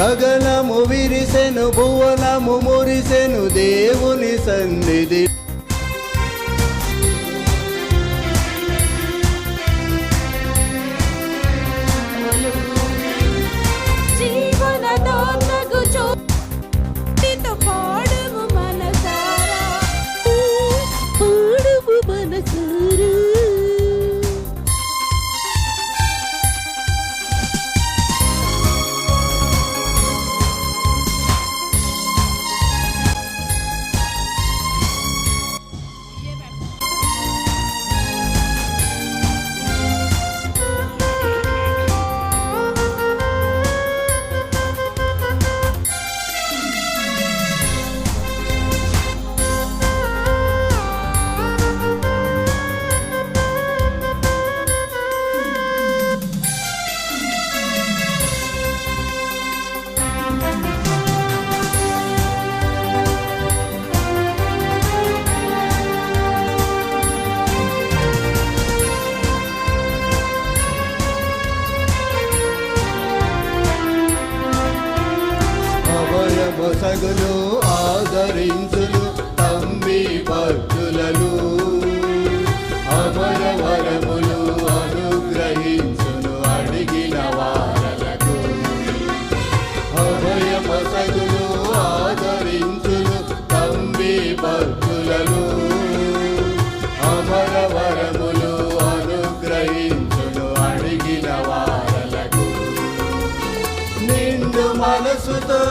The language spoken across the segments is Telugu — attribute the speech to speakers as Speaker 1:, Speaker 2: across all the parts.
Speaker 1: గగనము విరిసెను, భువనము మురిసెను దేవుని సన్నిధి. సగులు ఆదరించును తంబి భక్తులను, అమర వరములు అనుగ్రహించును అడిగిన వారలకు. అభయమ సగులు ఆదరించును తంబి భక్తులను, అమర వరములు అనుగ్రహించును అడిగిన వారలకు. నిండు మనసుతో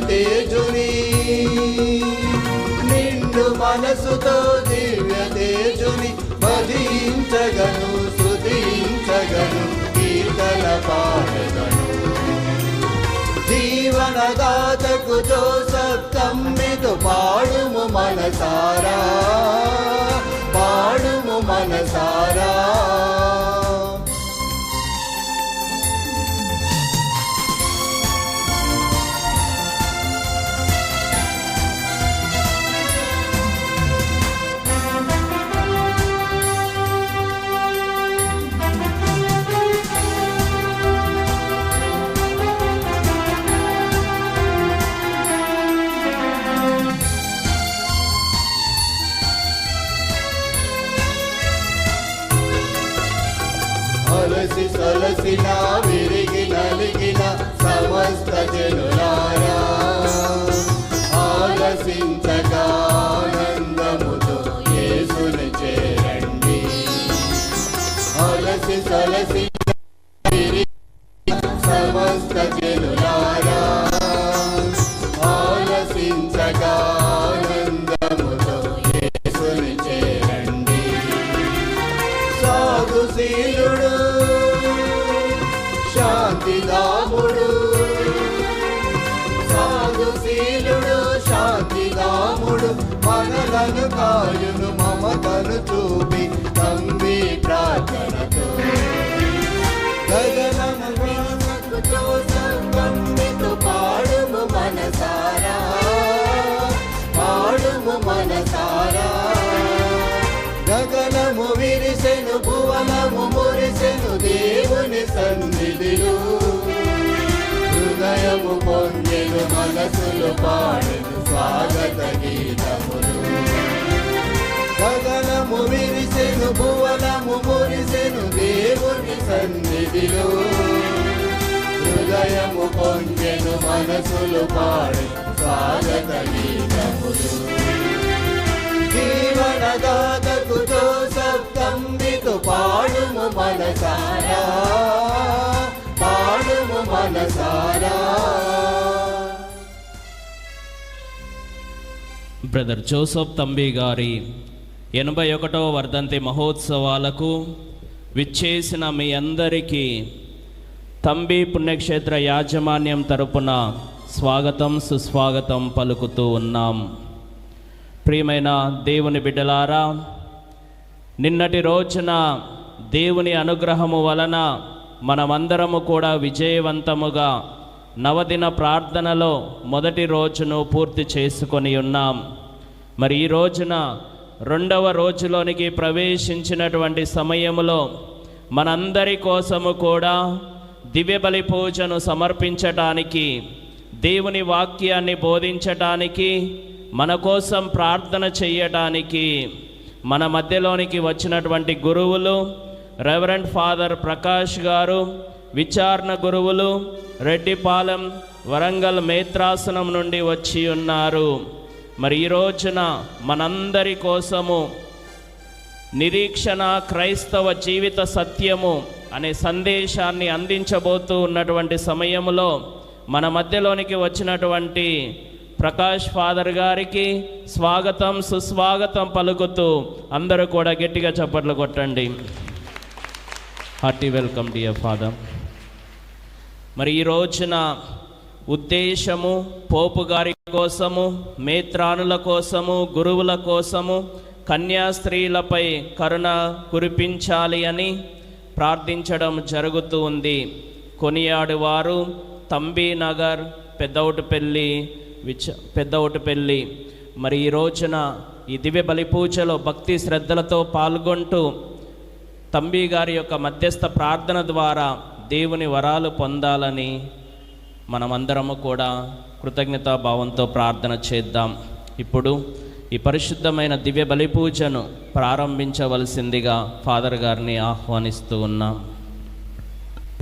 Speaker 1: తేజుని, నిండు మనసుతో దివ్య తేజుని భజించగను, స్తుతించగను, కీర్తన పాడగను. జీవనదాతకు జోసెఫ్ తంబితో పాడుము మనసారా, పాడుము మనసారా. అలసి సలసిన విరిగి నలిగిన సమస్త జనులారా, ఆలసించగా ఆనందముతో యేసుని చేరండి. అలసి సలసిన విరిగి సమస్త జనులారా, ఆలసించగా ఆనందముతో యేసుని చేరండి. సాధుశీలుడు శాంతిదాముడు, సాధుశీలుడు శాంతిదాముడు మనలను కాయును మమతను చూపి తంబి ప్రార్థనతో. గగనము జోసెఫ్ తంబితో పాడుము మనసారా, పాడుము మనసారా. గగనము విరిసెను, భువనము మురిసెను దేవుని సన్నిధిలో. హృదయము పొందెను, మనసులు పాడెను స్వాగత గీతములు. గగనము విరిసెను, భువనము మురిసెను దేవుని సన్నిధిలో. హృదయము పొందెను, మనసులు పాడెను స్వాగత గీతములు. జీవనదాతకు జోసెఫ్ తంబితో పాడుము మనసారా, పాడుము మనసారా.
Speaker 2: బ్రదర్ జోసెఫ్ తంబి గారి 81వ వర్ధంతి మహోత్సవాలకు విచ్చేసిన మీ అందరికీ తంబి పుణ్యక్షేత్ర యాజమాన్యం తరపున స్వాగతం సుస్వాగతం పలుకుతూ ఉన్నాం. ప్రియమైన దేవుని బిడ్డలారా, నిన్నటి రోజున దేవుని అనుగ్రహము వలన మనమందరము కూడా విజయవంతముగా నవదిన ప్రార్థనలో మొదటి రోజును పూర్తి చేసుకొని ఉన్నాం. మరి ఈ రోజున రెండవ రోజులోనికి ప్రవేశించినటువంటి సమయములో మనందరి కోసము కూడా దివ్య బలి పూజను సమర్పించటానికి, దేవుని వాక్యాన్ని బోధించటానికి, మన కోసం ప్రార్థన చేయటానికి మన మధ్యలోనికి వచ్చినటువంటి గురువులు రెవరెండ్ ఫాదర్ ప్రకాష్ గారు, విచారణ గురువులు రెడ్డిపాలెం వరంగల్ మేత్రాసనం నుండి వచ్చి ఉన్నారు. మరి ఈ రోజున మనందరి కోసము నిరీక్షణ క్రైస్తవ జీవిత సత్యము అనే సందేశాన్ని అందించబోతూ ఉన్నటువంటి సమయంలో మన మధ్యలోనికి వచ్చినటువంటి ప్రకాష్ ఫాదర్ గారికి స్వాగతం సుస్వాగతం పలుకుతూ అందరూ కూడా గట్టిగా చప్పట్లు కొట్టండి. Hearty welcome dear father. మరి ఈ రోజున ఉద్దేశము పోపు గారి కోసము, మేత్రానుల కోసము, గురువుల కోసము, కన్యాస్త్రీలపై కరుణ కురిపించాలి అని ప్రార్థించడం జరుగుతూ ఉంది. కొనియాడువారు తంబీనగర్, పెద్దౌటుపల్లి. మరి ఈ రోజున ఈ దివ్య బలి పూజలో భక్తి శ్రద్ధలతో పాల్గొంటూ తంబి గారి యొక్క మధ్యస్థ ప్రార్థన ద్వారా దేవుని వరాలు పొందాలని మనమందరము కూడా కృతజ్ఞతాభావంతో ప్రార్థన చేద్దాం. ఇప్పుడు ఈ పరిశుద్ధమైన దివ్య బలి పూజను ప్రారంభించవలసిందిగా ఫాదర్ గారిని ఆహ్వానిస్తూ ఉన్నాం.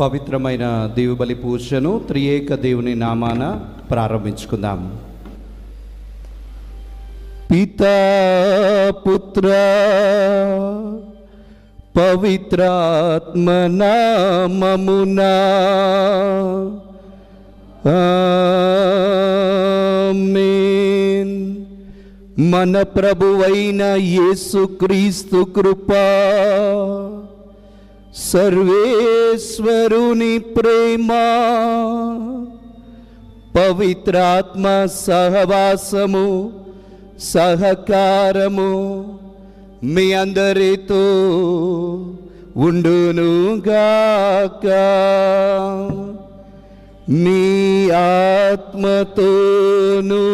Speaker 3: పవిత్రమైన దివ్య బలి పూజను త్రియేక దేవుని నామాన ప్రారంభించుకుందాం. పితా పుత్ర పవిత్రాత్మ నామమునా ఆమేన్. మన ప్రభువైన యేసుక్రీస్తు కృపా, సర్వేశ్వరుని ప్రేమ, పవిత్రాత్మ సహవాసము సహకారము మీ అందరితో ఉండునుగాక. మీ ఆత్మతోను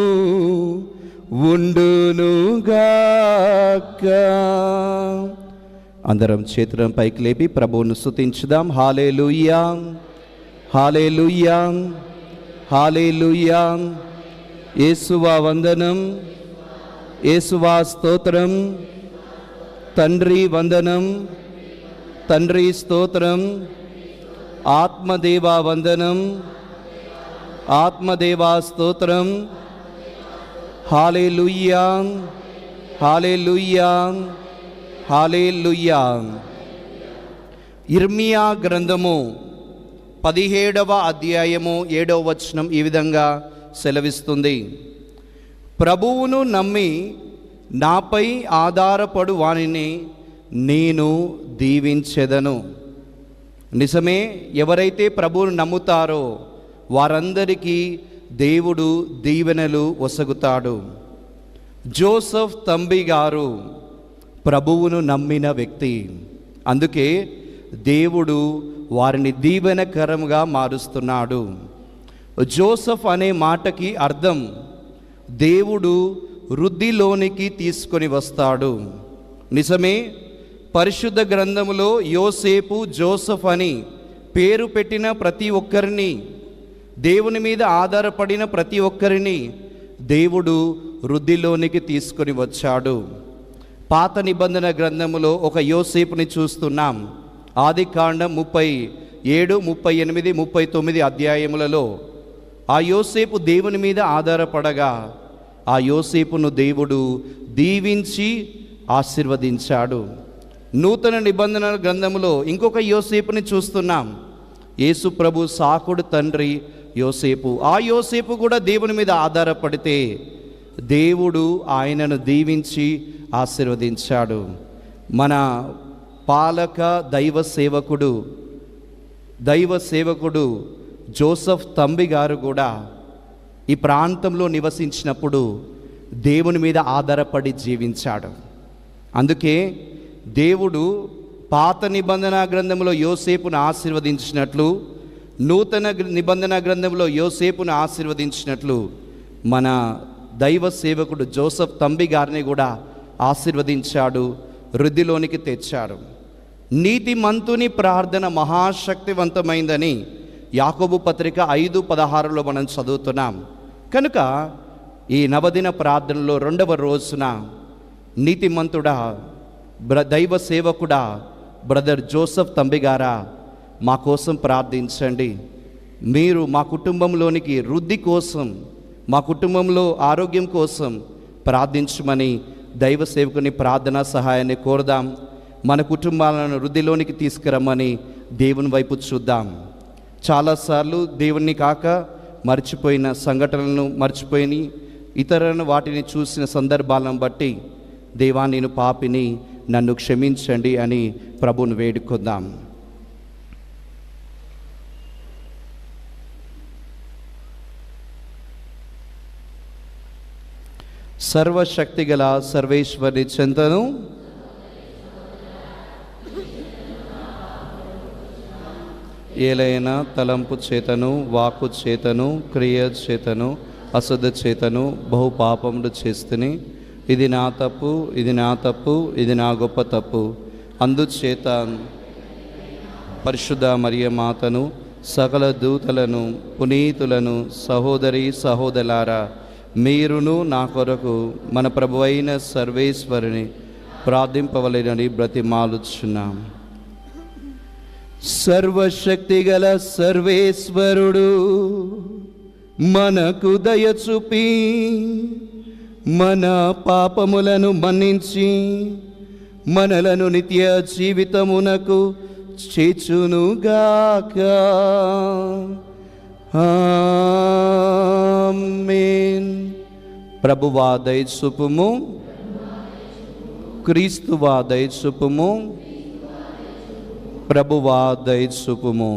Speaker 3: ఉండునుగాక. అందరం చేతులను పైకి లేపి ప్రభువును స్తుతించుదాం. హల్లెలూయా, హల్లెలూయా, హల్లెలూయా. యేసువా వందనం, యేసువా స్తోత్రం. తండ్రి వందనం, తండ్రి స్తోత్రం. ఆత్మదేవా వందనం, ఆత్మదేవా స్తోత్రం. హల్లెలూయా, హల్లెలూయా, హల్లెలూయా. ఇర్మియా గ్రంథము 17వ అధ్యాయము 7వ వచనం ఈ విధంగా సెలవిస్తుంది. ప్రభువును నమ్మి నాపై ఆధారపడు వానిని నేను దీవించెదను. నిజమే, ఎవరైతే ప్రభువును నమ్ముతారో వారందరికీ దేవుడు దీవెనలు ఒసగుతాడు. జోసెఫ్ తంబి గారు ప్రభువును నమ్మిన వ్యక్తి. అందుకే దేవుడు వారిని దీవెనకరంగా మారుస్తున్నాడు. జోసెఫ్ అనే మాటకి అర్థం దేవుడు వృద్ధిలోనికి తీసుకొని వస్తాడు. నిజమే, పరిశుద్ధ గ్రంథములో యోసేపు, జోసెఫ్ అని పేరు పెట్టిన ప్రతి ఒక్కరిని, దేవుని మీద ఆధారపడిన ప్రతి ఒక్కరిని దేవుడు వృద్ధిలోనికి తీసుకొని వచ్చాడు. పాత నిబంధన గ్రంథములో ఒక యోసేపుని చూస్తున్నాం. ఆదికాండం 37, 38, 39 అధ్యాయములలో ఆ యోసేపు దేవుని మీద ఆధారపడగా ఆ యోసేపును దేవుడు దీవించి ఆశీర్వదించాడు. నూతన నిబంధన గ్రంథములో ఇంకొక యోసేపుని చూస్తున్నాం. యేసు ప్రభు సాకుడు తండ్రి యోసేపు. ఆ యోసేపు కూడా దేవుని మీద ఆధారపడితే దేవుడు ఆయనను దీవించి ఆశీర్వదించాడు. మన పాలక దైవ సేవకుడు జోసెఫ్ తంబి గారు కూడా ఈ ప్రాంతంలో నివసించినప్పుడు దేవుని మీద ఆధారపడి జీవించాడు. అందుకే దేవుడు పాత నిబంధన గ్రంథంలో యోసేపును ఆశీర్వదించినట్లు, నూతన నిబంధన గ్రంథంలో యోసేపును ఆశీర్వదించినట్లు మన దైవ సేవకుడు జోసెఫ్ తంబి గారిని కూడా ఆశీర్వదించాడు, వృద్ధిలోనికి తెచ్చాడు. నీతిమంతుని ప్రార్థన మహాశక్తివంతమైందని యాకోబు పత్రిక 5:16 మనం చదువుతున్నాం. కనుక ఈ నవదిన ప్రార్థనలో 2వ రోజున నీతిమంతుడా దైవ సేవకుడా బ్రదర్ జోసెఫ్ తంబిగారా మా కోసం ప్రార్థించండి. మీరు మా కుటుంబంలోనికి వృద్ధి కోసం, మా కుటుంబంలో ఆరోగ్యం కోసం ప్రార్థించమని దైవ సేవకుని ప్రార్థనా సహాయాన్ని కోరదాం. మన కుటుంబాలను వృద్ధిలోనికి తీసుకురమ్మని దేవుని వైపు చూద్దాం. చాలాసార్లు దేవుణ్ణి కాక మర్చిపోయిన సంఘటనలను మర్చిపోయి ఇతరులను వాటిని చూసిన సందర్భాలను బట్టి దేవా నేను పాపిని, నన్ను క్షమించండి అని ప్రభువును వేడుకుందాం. సర్వశక్తిగల సర్వేశ్వరి చెంతను ఏలైన తలంపు చేతను, వాక్కు చేతను, క్రియ చేతను, అశుద్ధ చేతను బహు పాపములు చేస్తుని, ఇది నా తప్పు, ఇది నా తప్పు, ఇది నా గొప్ప తప్పు. అందుచేత పరిశుద్ధ మరియ మాతను, సకల దూతలను, పునీతులను, సహోదరి సహోదరులారా, మీరును నా కొరకు మన ప్రభువైన సర్వేశ్వరుని ప్రార్థింపవలెనని బ్రతిమాలుచున్నాం. సర్వశక్తిగల సర్వేశ్వరుడు మనకు దయ చూపి మన పాపములను మన్నించి మనలను నిత్య జీవితమునకు చేర్చునుగాక. ఆమేన్. ప్రభువా దయ చూపుము, క్రీస్తువా దయ చూపుము, ప్రభువా దయ చూపుము.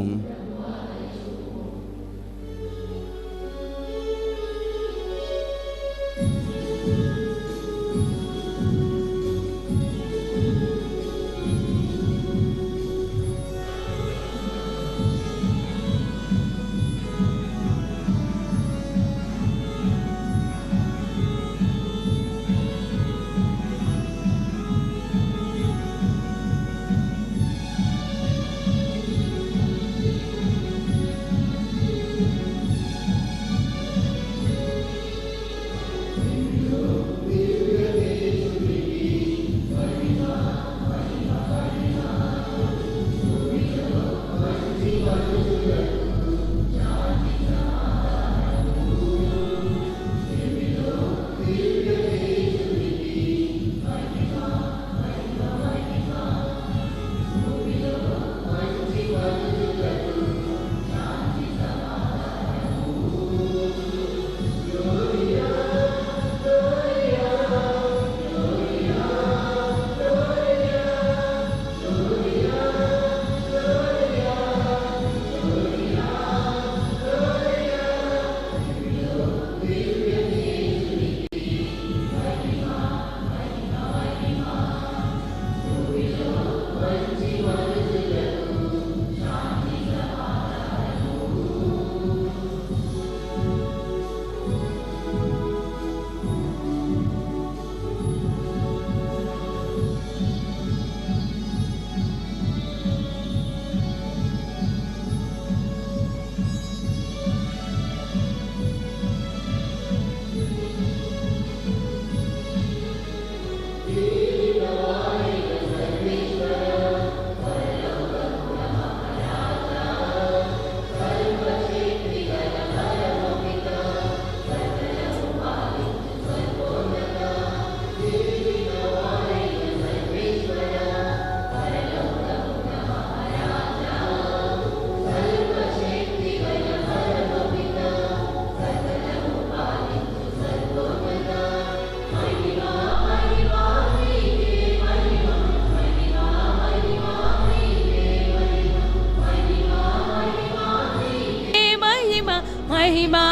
Speaker 4: महिमा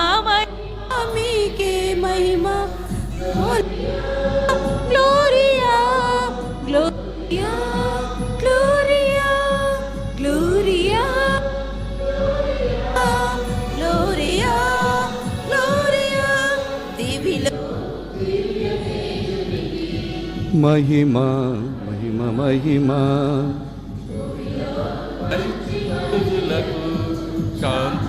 Speaker 4: మీకే महिमा gloria gloria gloria gloria gloria gloria देविलो
Speaker 3: महिमा महिमा महिमा
Speaker 1: శాంతి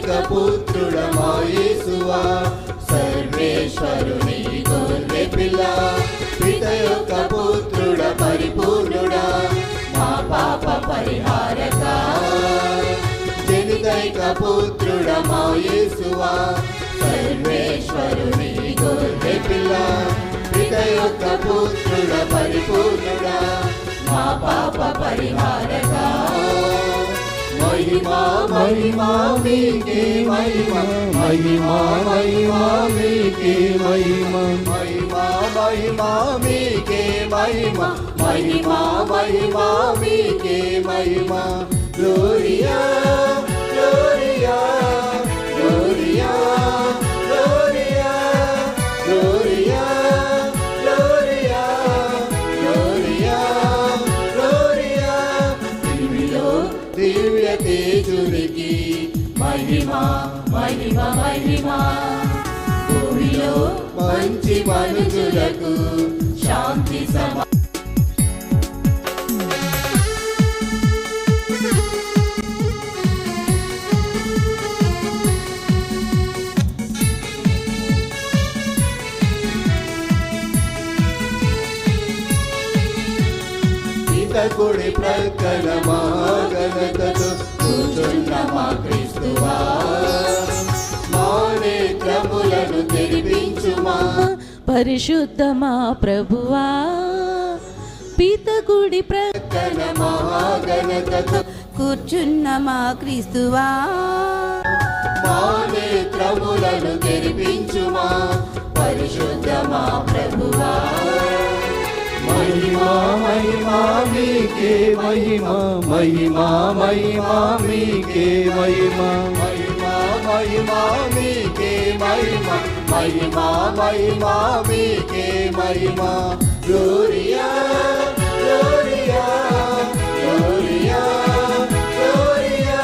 Speaker 1: ఏకైక పుత్రుడమా యేసువా, సర్వేశ్వరుని గొర్రె పిల్ల, పిత యొక్క పుత్రుడ పరిపూర్ణుడా, మా పాప పరిహారక. జనితైక పుత్రుడమా యేసువా, సర్వేశ్వరుని గొర్రె పిల్ల, పిత యొక్క పుత్రుడ పరిపూర్ణుడా, మా పాప పరిహారక. మహిమా మహిమా మీకే మహిమ, మహిమా మహిమా మీకే మహిమ, మహిమా మహిమా మీకే మహిమ, మహిమా మహిమా మీకే మహిమ. Gloria gloria gloria gloria gloria gloria gloria gloria. దివిలో దివ్య తేజునికి మహిమ మహిమ మహిమ, భూమిలో మంచి మనుషులకు శాంతి సమా. కుడి ప్రక్కన మా ఘనతతో కూర్చున్న మా క్రీస్తువా, మా నేత్రములను తెరిపించుమా.
Speaker 4: పరిశుద్ధ మా ప్రభువా, పీతగుడి ప్రక్కన మా ఘనతతో కూర్చున్న మా క్రీస్తువా,
Speaker 1: మా నేత్రములను తెరిపించుమా. పరిశుద్ధ మా ప్రభువా, మహిమా మహిమా మీకే మహిమ, మహిమా మహిమా మీకే మహిమ, మహిమా మహిమా మీకే మహిమ, మహిమా మహిమా మీకే మహిమ. Gloria gloria gloria gloria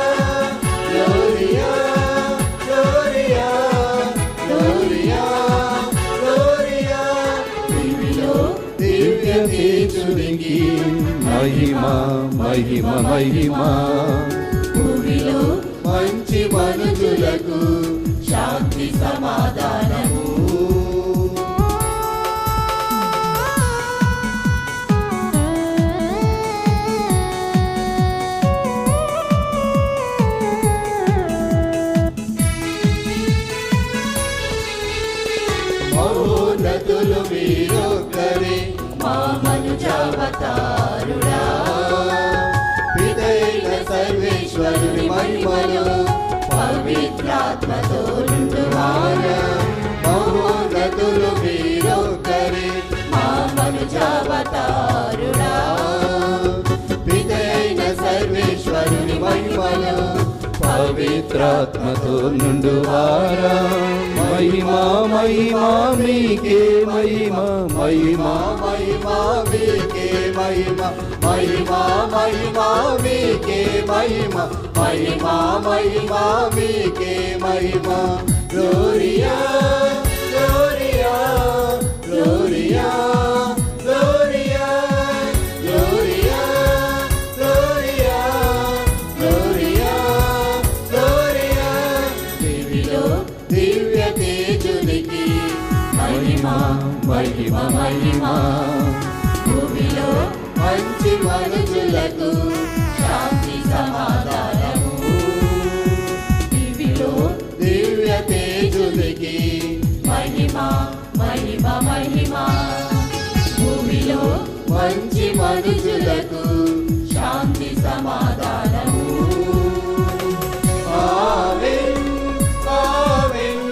Speaker 1: gloria gloria gloria gloria. దివిలో దివ్య తేజునికి మహిమ మహిమ మహిమ, భూమిలో మంచి మనుషులకు శాంతి సమాధానము. మహోన్నతులు మీరొక్కరే, మా మనుజావతారుడా, పితైన సర్వేశ్వరుని మహిమలో పవిత్రాత్మతో నిండువారా. మహోన్నతులు మీరొక్కరే, మా మనుజావతారుడా, పితైన సర్వేశ్వరుని మహిమలో
Speaker 3: పవిత్రాత్మతో నుండువారా. మహిమా మహిమా మీకే మహిమ, మహిమా
Speaker 1: మహిమా మీకే మహిమ, మహిమా మహిమా మీకే మహిమ, మహిమా మహిమా మీకే మహిమ. Gloria gloria gloria gloria gloria gloria gloria gloria. దివిలో దివ్య తేజునికి మహిమ మహిమ మహిమ, భూమిలో మంచి మనుషులకు శాంతి సమాధానము. దివిలో దివ్య తేజునికి మహిమ మహిమ మహిమ, భూమిలో మంచి మనుషులకు శాంతి సమాధానము. ఆమేన్ ఆమేన్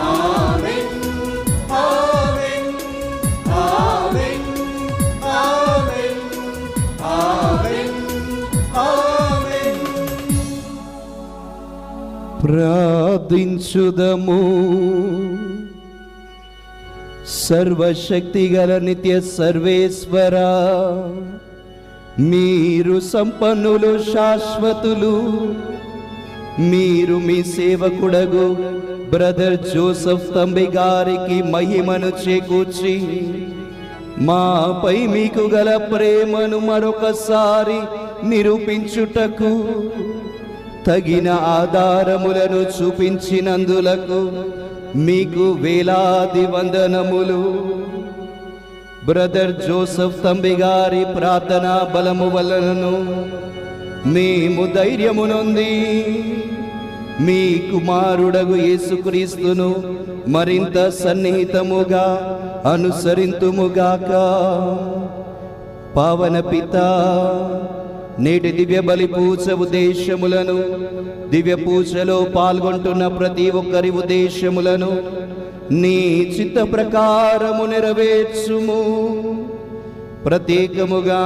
Speaker 1: ఆమేన్ ఆమేన్ ఆమేన్ ఆమేన్ ఆమేన్ ఆమేన్.
Speaker 3: ప్రార్థించుదము. సర్వశక్తిగల నిత్య సర్వేశ్వరా, మీరు సంపన్నులు శాశ్వతులు. మీరు మీ సేవకుడగు బ్రదర్ జోసెఫ్ తంబి గారికి మహిమను చేకూర్చి మాపై మీకు గల ప్రేమను మరొకసారి నిరూపించుటకు తగిన ఆధారములను చూపించినందులకు మీకు వేలాది వందనములు. బ్రదర్ జోసెఫ్ తంబి గారి ప్రార్థనా బలము వలనను మేము ధైర్యము నొంది మీ కుమారుడగు యేసుక్రీస్తును మరింత సన్నిహితముగా అనుసరింతుముగాక. పావన పిత, నేటి దివ్య బలి పూజ ఉద్దేశములను, దివ్య పూజలో పాల్గొంటున్న ప్రతి ఒక్కరి ఉద్దేశములను నీ చిత్త ప్రకారము నెరవేర్చుము. ప్రత్యేకముగా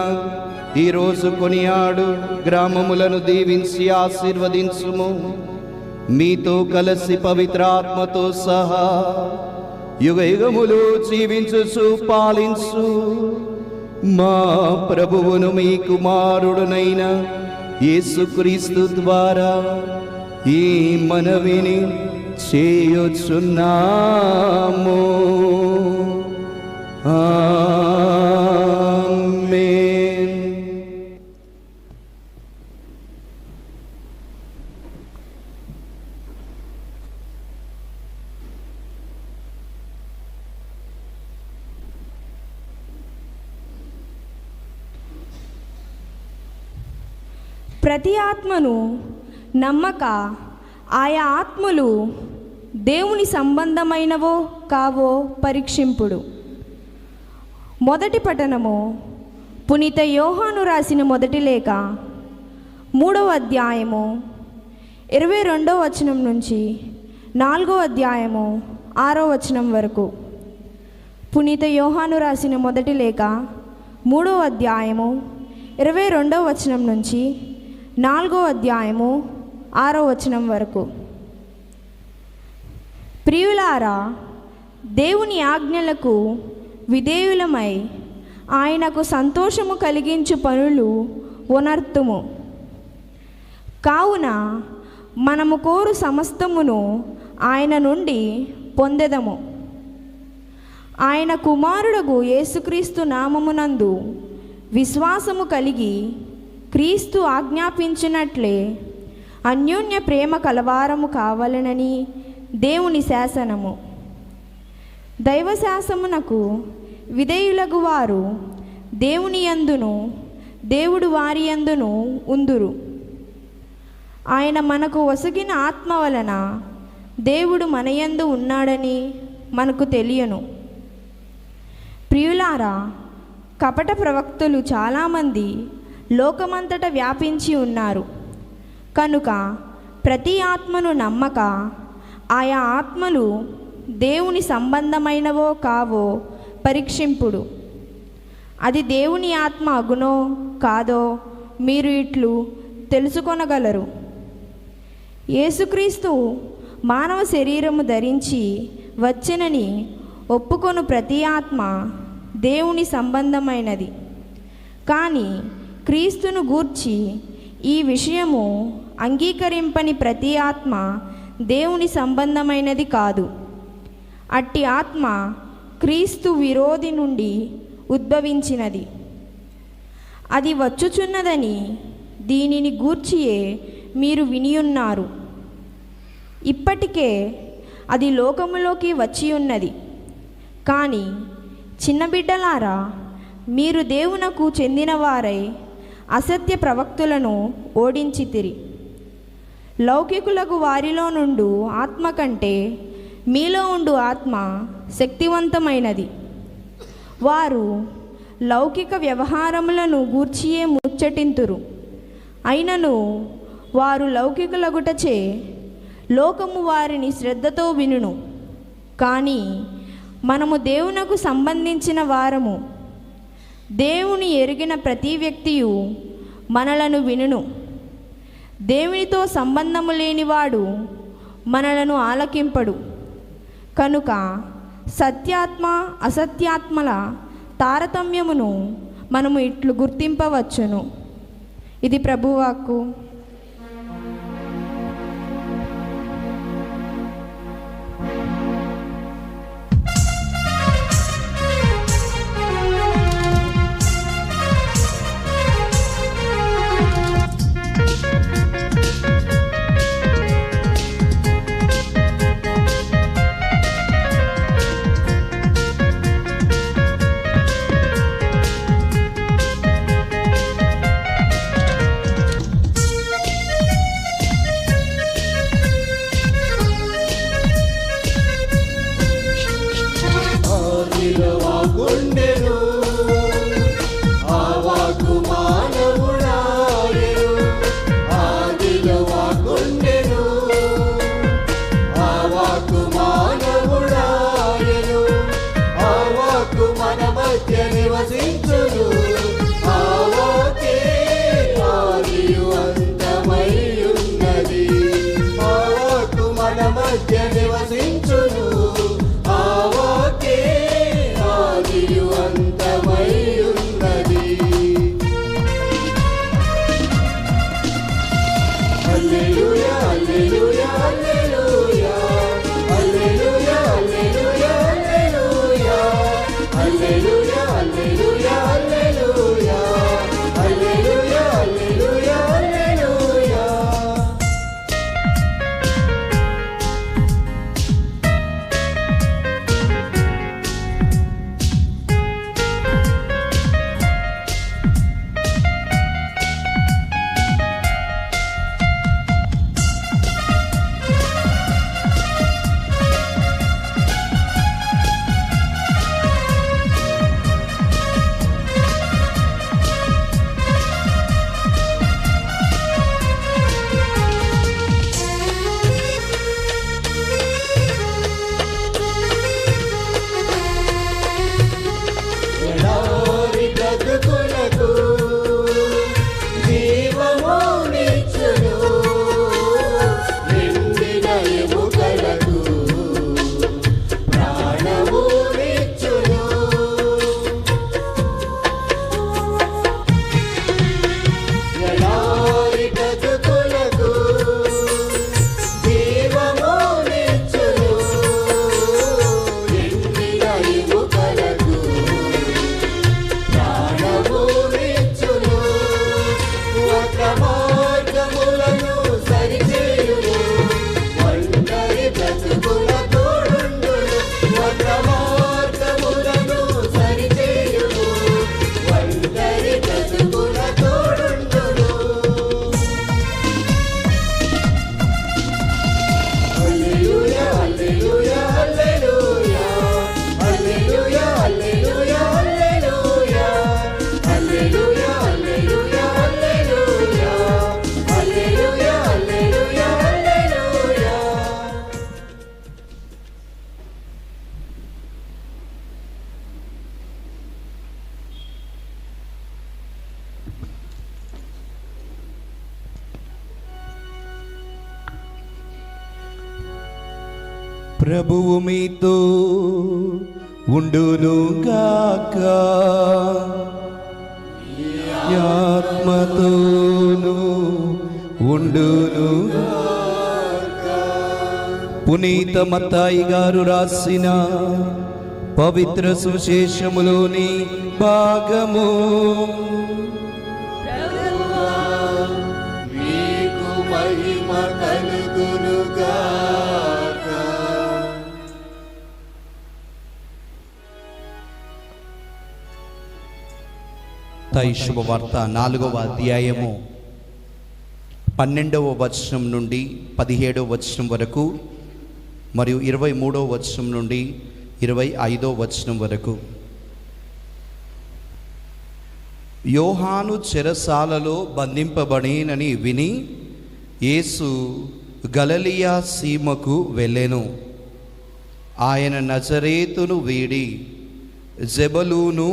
Speaker 3: ఈరోజు కొనియాడు గ్రామములను దీవించి ఆశీర్వదించుము. మీతో కలిసి పవిత్రాత్మతో సహా యుగ యుగములు జీవించుచు పాలించు మా ప్రభువును మీ కుమారుడునైన యేసుక్రీస్తు ద్వారా ఈ మనవిని చేయుచున్నాము. ఆమేన్.
Speaker 5: ప్రతి ఆత్మను నమ్మక ఆయా ఆత్మలు దేవుని సంబంధమైనవో కావో పరీక్షింపుడు. మొదటి పఠనము పునీత యోహాను రాసిన మొదటి లేఖ 3వ అధ్యాయము 22వ వచనం నుంచి 4వ అధ్యాయము 6వ వచనం వరకు. పునీత యోహాను రాసిన మొదటి లేఖ 3వ అధ్యాయము 22వ వచనం నుంచి 4వ అధ్యాయము 6వ వచనం వరకు. ప్రియులారా, దేవుని ఆజ్ఞలకు విధేయులమై ఆయనకు సంతోషము కలిగించు పనులు ఉనర్తుము. కావున మనము కోరు సమస్తమును ఆయన నుండి పొందెదము. ఆయన కుమారుడగు యేసుక్రీస్తు నామమునందు విశ్వాసము కలిగి క్రీస్తు ఆజ్ఞాపించినట్లే అన్యోన్య ప్రేమ కలవారము కావాలనని దేవుని శాసనము. దైవశాసమునకు విధేయులగు వారు దేవుని యందును దేవుడు వారి యందును ఉందురు. ఆయన మనకు ఒసగిన ఆత్మ వలన దేవుడు మన యందు ఉన్నాడని మనకు తెలియను. ప్రియులారా, కపట ప్రవక్తలు చాలామంది లోకమంతట వ్యాపించి ఉన్నారు. కనుక ప్రతి ఆత్మను నమ్మక ఆయా ఆత్మలు దేవుని సంబంధమైనవో కావో పరీక్షింపుడు. అది దేవుని ఆత్మ అగునో కాదో మీరు ఇట్లు తెలుసుకొనగలరు. యేసుక్రీస్తు మానవ శరీరము ధరించి వచ్చెనని ఒప్పుకొను ప్రతి ఆత్మ దేవుని సంబంధమైనది. కానీ క్రీస్తును గూర్చి ఈ విషయము అంగీకరింపని ప్రతి ఆత్మ దేవుని సంబంధమైనది కాదు. అట్టి ఆత్మ క్రీస్తు విరోధి నుండి ఉద్భవించినది. అది వచ్చుచున్నదని దీనిని గూర్చియే మీరు వినియున్నారు. ఇప్పటికే అది లోకములోకి వచ్చి ఉన్నది. కానీ చిన్న బిడ్డలారా, మీరు దేవునకు చెందినవారై అసత్య ప్రవక్తులను ఓడించితిరి. లౌకికులకు వారిలో నుండు ఆత్మ కంటే మీలో ఉండు ఆత్మ శక్తివంతమైనది. వారు లౌకిక వ్యవహారములను గూర్చియే ముచ్చటింతురు. అయినను వారు లౌకికులగుటచే లోకము వారిని శ్రద్ధతో వినును. కానీ మనము దేవునకు సంబంధించిన వారము. దేవుని ఎరిగిన ప్రతి వ్యక్తియు మనలను వినును. దేవునితో సంబంధము లేనివాడు మనలను ఆలకింపడు. కనుక సత్యాత్మ అసత్యాత్మల తారతమ్యమును మనము ఇట్లు గుర్తింపవచ్చును. ఇది ప్రభువాక్కు.
Speaker 3: ప్రభువు మీతో ఉండునుగాక. ఆత్మతోను ఉండునుగాక. పునీత మత్తాయి గారు రాసిన పవిత్ర సువిశేషములోని భాగము.
Speaker 1: మీకు మహిమ కలుగునుగాక.
Speaker 3: మత్తాయి శుభవార్త 4వ అధ్యాయము 12వ వచనం నుండి 17వ వచనం వరకు మరియు 23వ వచనం నుండి 25వ వచనం వరకు. యోహాను చెరసాలలో బంధింపబడినని విని యేసు గలిలయ సీమకు వెళ్ళెను. ఆయన నజరేతును వీడి జెబూలూను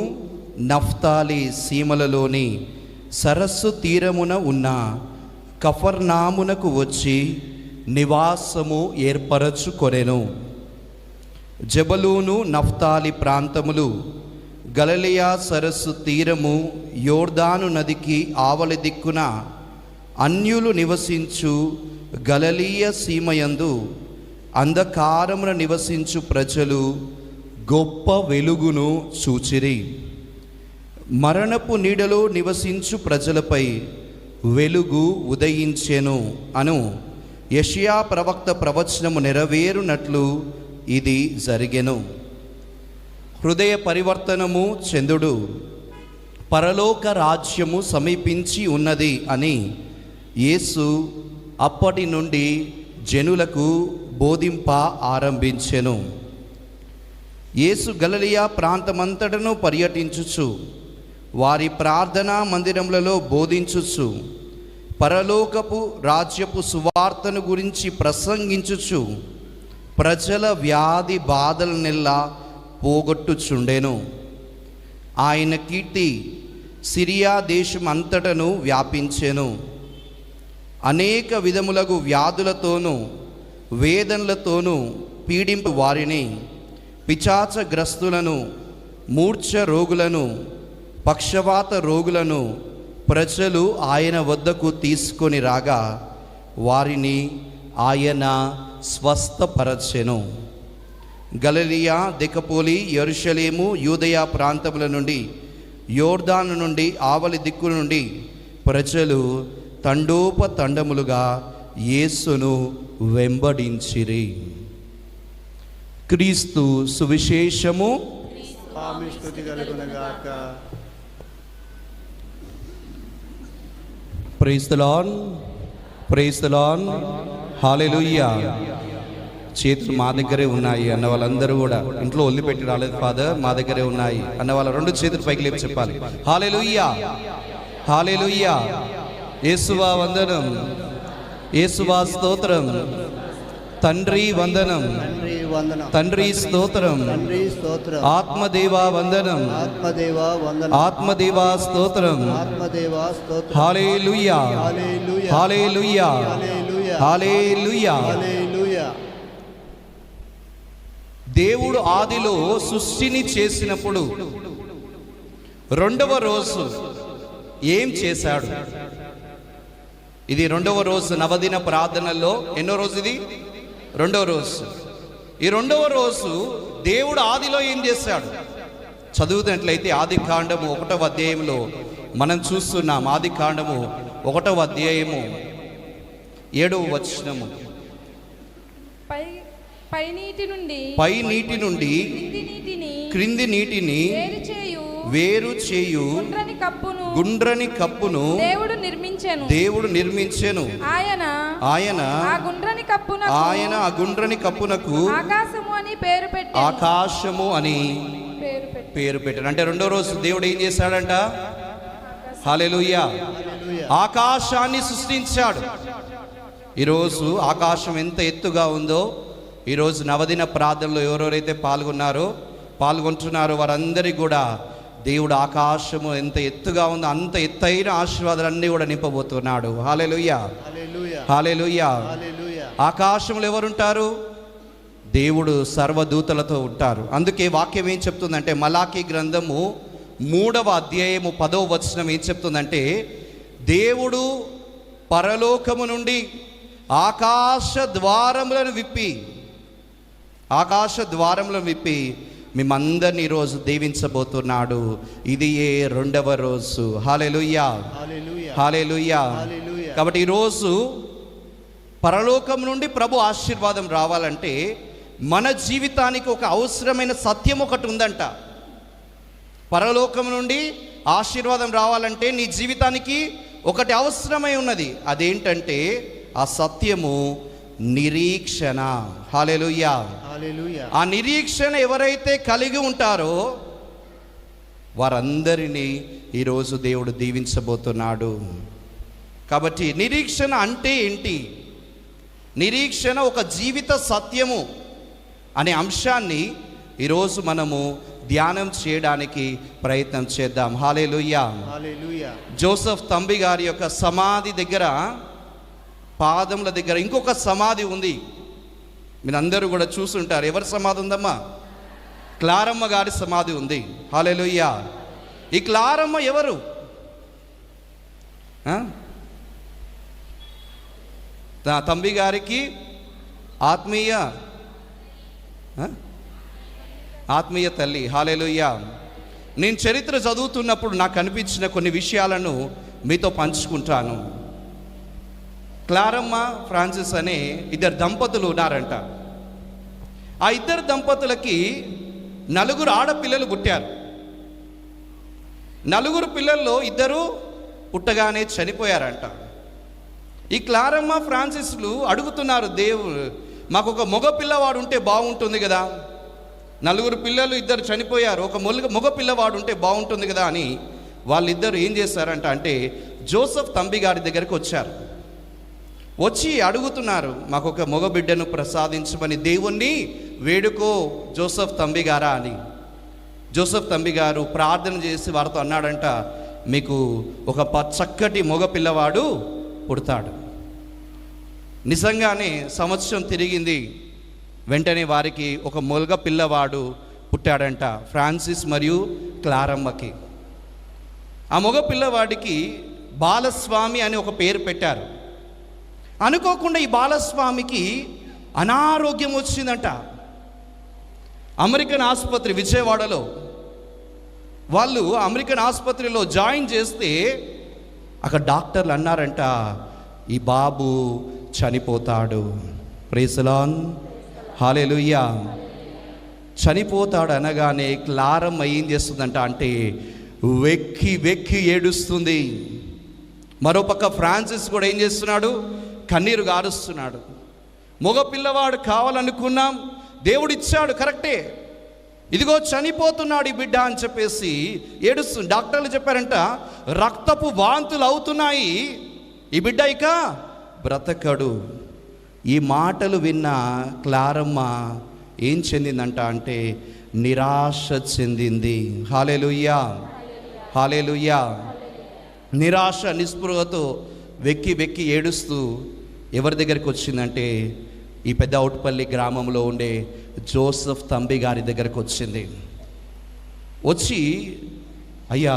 Speaker 3: నఫ్తాలి సీమలలోని సరస్సు తీరమున ఉన్న కఫర్నామునకు వచ్చి నివాసము ఏర్పరచుకొనెను. జెబూలూను నఫ్తాలి ప్రాంతములు గలిలయ సరస్సు తీరము యోర్దాను నదికి ఆవలి దిక్కున అన్యులు నివసించు గలిలయ సీమయందు అంధకారమున నివసించు ప్రజలు గొప్ప వెలుగును చూచిరి. మరణపు నీడలో నివసించు ప్రజలపై వెలుగు ఉదయించెను అను యెషయా ప్రవక్త ప్రవచనము నెరవేరునట్లు ఇది జరిగెను. హృదయ పరివర్తనము చెందుడు, పరలోక రాజ్యము సమీపించి ఉన్నది అని యేసు అప్పటి నుండి జనులకు బోధింప ఆరంభించెను. యేసు గలిలయ ప్రాంతమంతటను పర్యటించుచు వారి ప్రార్థనా మందిరములలో బోధించుచు పరలోకపు రాజ్యపు సువార్తను గురించి ప్రసంగించుచు ప్రజల వ్యాధి బాధలనెల్లా పోగొట్టుచుండెను. ఆయన కీర్తి సిరియా దేశం అంతటను వ్యాపించెను. అనేక విధములగు వ్యాధులతోనూ వేదనలతోనూ పీడింపు వారిని, పిచాచగ్రస్తులను, మూర్ఛ రోగులను, పక్షవాత రోగులను ప్రజలు ఆయన వద్దకు తీసుకొని రాగా వారిని ఆయన స్వస్థపరచెను. గలిలయ, దెకపోలి, యెరూషలేము, యూదయ ప్రాంతముల నుండి, యోర్దాను నుండి ఆవలి దిక్కు నుండి ప్రజలు తండోపతండములుగా యేసును వెంబడించిరి. క్రీస్తు సువిశేషము.
Speaker 1: ఆమె స్తుతి కలుగునుగాక.
Speaker 3: Praise the lord, praise the lord, hallelujah. చేతులు మా దగ్గరే ఉన్నాయి అన్న వాళ్ళందరూ కూడా ఇంట్లో వదిలిపెట్టి రాలేదు ఫాదర్, మా దగ్గరే ఉన్నాయి అన్న వాళ్ళ 2 చేతులు పైకి లేపి చెప్పాలి హల్లెలూయా, హల్లెలూయా. యేసువా వందనం, యేసువా స్తోత్రం, తండ్రి వందనం, తండ్రి స్తోత్రం, ఆత్మదేవా వందనం, ఆత్మదేవా స్తోత్రం, హల్లెలూయా, హల్లెలూయా, హల్లెలూయా. దేవుడు ఆదిలో సృష్టిని చేసినప్పుడు 2వ రోజు ఏం చేశాడు? ఇది 2వ రోజు నవదిన ప్రార్థనల్లో. ఎన్నో రోజు ఇది? 2వ రోజు. ఈ 2వ రోజు దేవుడు ఆదిలో ఏం చేశాడు? చదువుతున్నట్లయితే ఆది కాండము 1వ అధ్యాయంలో మనం చూస్తున్నాం. ఆది కాండము 1వ అధ్యాయము 7వ వచనము. పై నీటి నుండి క్రింది నీటిని వేరు చేయు గుండ్రని కప్పును దేవుడు నిర్మించెను. ఆయన ఆ గుండ్రని కప్పునకు ఆకాశము అని పేరు పెట్టాడు. అంటే 2వ రోజు దేవుడు ఏం చేశాడంట? హల్లెలూయా, ఆకాశాన్ని సృష్టించాడు. ఈరోజు ఆకాశం ఎంత ఎత్తుగా ఉందో, ఈరోజు నవదిన ప్రార్థనలో ఎవరెవరైతే పాల్గొంటున్నారో వారందరికీ కూడా దేవుడు ఆకాశము ఎంత ఎత్తుగా ఉందో అంత ఎత్తైన ఆశీర్వాదాలన్నీ కూడా నింపబోతున్నాడు. హల్లెలూయా, హల్లెలూయా. ఆకాశంలో ఎవరుంటారు? దేవుడు సర్వదూతలతో ఉంటారు. అందుకే వాక్యం ఏం చెప్తుందంటే మలాకీ గ్రంథము 3వ అధ్యాయము 10వ వచనం ఏం చెప్తుందంటే, దేవుడు పరలోకము నుండి ఆకాశ ద్వారములను విప్పి మిమ్మందరినీ ఈరోజు దీవించబోతున్నాడు. ఇది ఏ 2వ రోజు. హల్లెలూయా, హల్లెలూయా. కాబట్టి ఈరోజు పరలోకం నుండి ప్రభు ఆశీర్వాదం రావాలంటే మన జీవితానికి ఒక అవసరమైన సత్యం ఒకటి ఉందంట. పరలోకం నుండి ఆశీర్వాదం రావాలంటే నీ జీవితానికి ఒకటి అవసరమై ఉన్నది. అదేంటంటే ఆ సత్యము నిరీక్షణ. హల్లెలూయా, హల్లెలూయా. ఆ నిరీక్షణ ఎవరైతే కలిగి ఉంటారో వారందరినీ ఈరోజు దేవుడు దీవించబోతున్నాడు. కాబట్టి నిరీక్షణ అంటే ఏంటి? నిరీక్షణ ఒక జీవిత సత్యము అనే అంశాన్ని ఈరోజు మనము ధ్యానం చేయడానికి ప్రయత్నం చేద్దాం. హల్లెలూయా, హల్లెలూయా. జోసెఫ్ తంబి గారి యొక్క సమాధి దగ్గర, పాదముల దగ్గర ఇంకొక సమాధి ఉంది. మీరందరూ కూడా చూసుంటారు. ఎవరి సమాధి ఉందమ్మా? క్లారమ్మ గారి సమాధి ఉంది. హల్లెలూయా. ఈ క్లారమ్మ ఎవరు? తంబి గారికి ఆత్మీయ తల్లి. హల్లెలూయా. నేను చరిత్ర చదువుతున్నప్పుడు నాకు అనిపించిన కొన్ని విషయాలను మీతో పంచుకుంటాను. క్లారమ్మ, ఫ్రాన్సిస్ అనే 2 దంపతులు ఉన్నారంట. ఆ 2 దంపతులకి 4 ఆడపిల్లలు పుట్టారు. 4 పిల్లల్లో 2 పుట్టగానే చనిపోయారంట. ఈ క్లారమ్మ, ఫ్రాన్సిస్లు అడుగుతున్నారు, దేవుడు మాకు ఒక మగ పిల్లవాడు ఉంటే బాగుంటుంది కదా, 4 పిల్లలు 2 చనిపోయారు, ఒక మగ పిల్లవాడు ఉంటే బాగుంటుంది కదా అని వాళ్ళిద్దరు ఏం చేశారంట అంటే జోసెఫ్ తంబి గారి దగ్గరికి వచ్చి అడుగుతున్నారు, మాకు ఒక మగ బిడ్డను ప్రసాదించమని దేవుణ్ణి వేడుకో జోసెఫ్ తంబి గారా అని. జోసెఫ్ తంబి గారు ప్రార్థన చేసి వారితో అన్నాడంట, మీకు ఒక చక్కటి మగ పిల్లవాడు పుడతాడు. నిజంగానే సంవత్సరం తిరిగింది. వెంటనే వారికి ఒక మగ పిల్లవాడు పుట్టాడంట, ఫ్రాన్సిస్ మరియు క్లారమ్మకి. ఆ మగ పిల్లవాడికి బాలస్వామి అని ఒక పేరు పెట్టారు. అనుకోకుండా ఈ బాలస్వామికి అనారోగ్యం వచ్చిందంట. అమెరికన్ ఆసుపత్రి విజయవాడలో వాళ్ళు అమెరికన్ ఆసుపత్రిలో జాయిన్ చేస్తే అక్కడ డాక్టర్లు అన్నారంట, ఈ బాబు చనిపోతాడు. ప్రైజ్ ది లార్డ్, హల్లెలూయా. చనిపోతాడు అనగానే క్లారమ్మ ఏం చేస్తుందంట అంటే వెక్కి వెక్కి ఏడుస్తుంది. మరోపక్క ఫ్రాన్సిస్ కూడా ఏం చేస్తున్నాడు, కన్నీరు గారుస్తున్నాడు. మగ పిల్లవాడు కావాలనుకున్నాం, దేవుడిచ్చాడు, కరెక్టే, ఇదిగో చనిపోతున్నాడు ఈ బిడ్డ అని చెప్పేసి ఏడుస్తుంది. డాక్టర్లు చెప్పారంట, రక్తపు వాంతులు అవుతున్నాయి, ఈ బిడ్డ ఇక బ్రతకడు. ఈ మాటలు విన్న క్లారమ్మ ఏం చెందిందంట అంటే నిరాశ చెందింది. హల్లెలూయా, హల్లెలూయా. నిరాశ నిస్పృహతో వెక్కి వెక్కి ఏడుస్తూ ఎవరి దగ్గరికి వచ్చిందంటే ఈ పెద్ద ఔట్పల్లి గ్రామంలో ఉండే జోసెఫ్ తంబి గారి దగ్గరకు వచ్చింది. వచ్చి, అయ్యా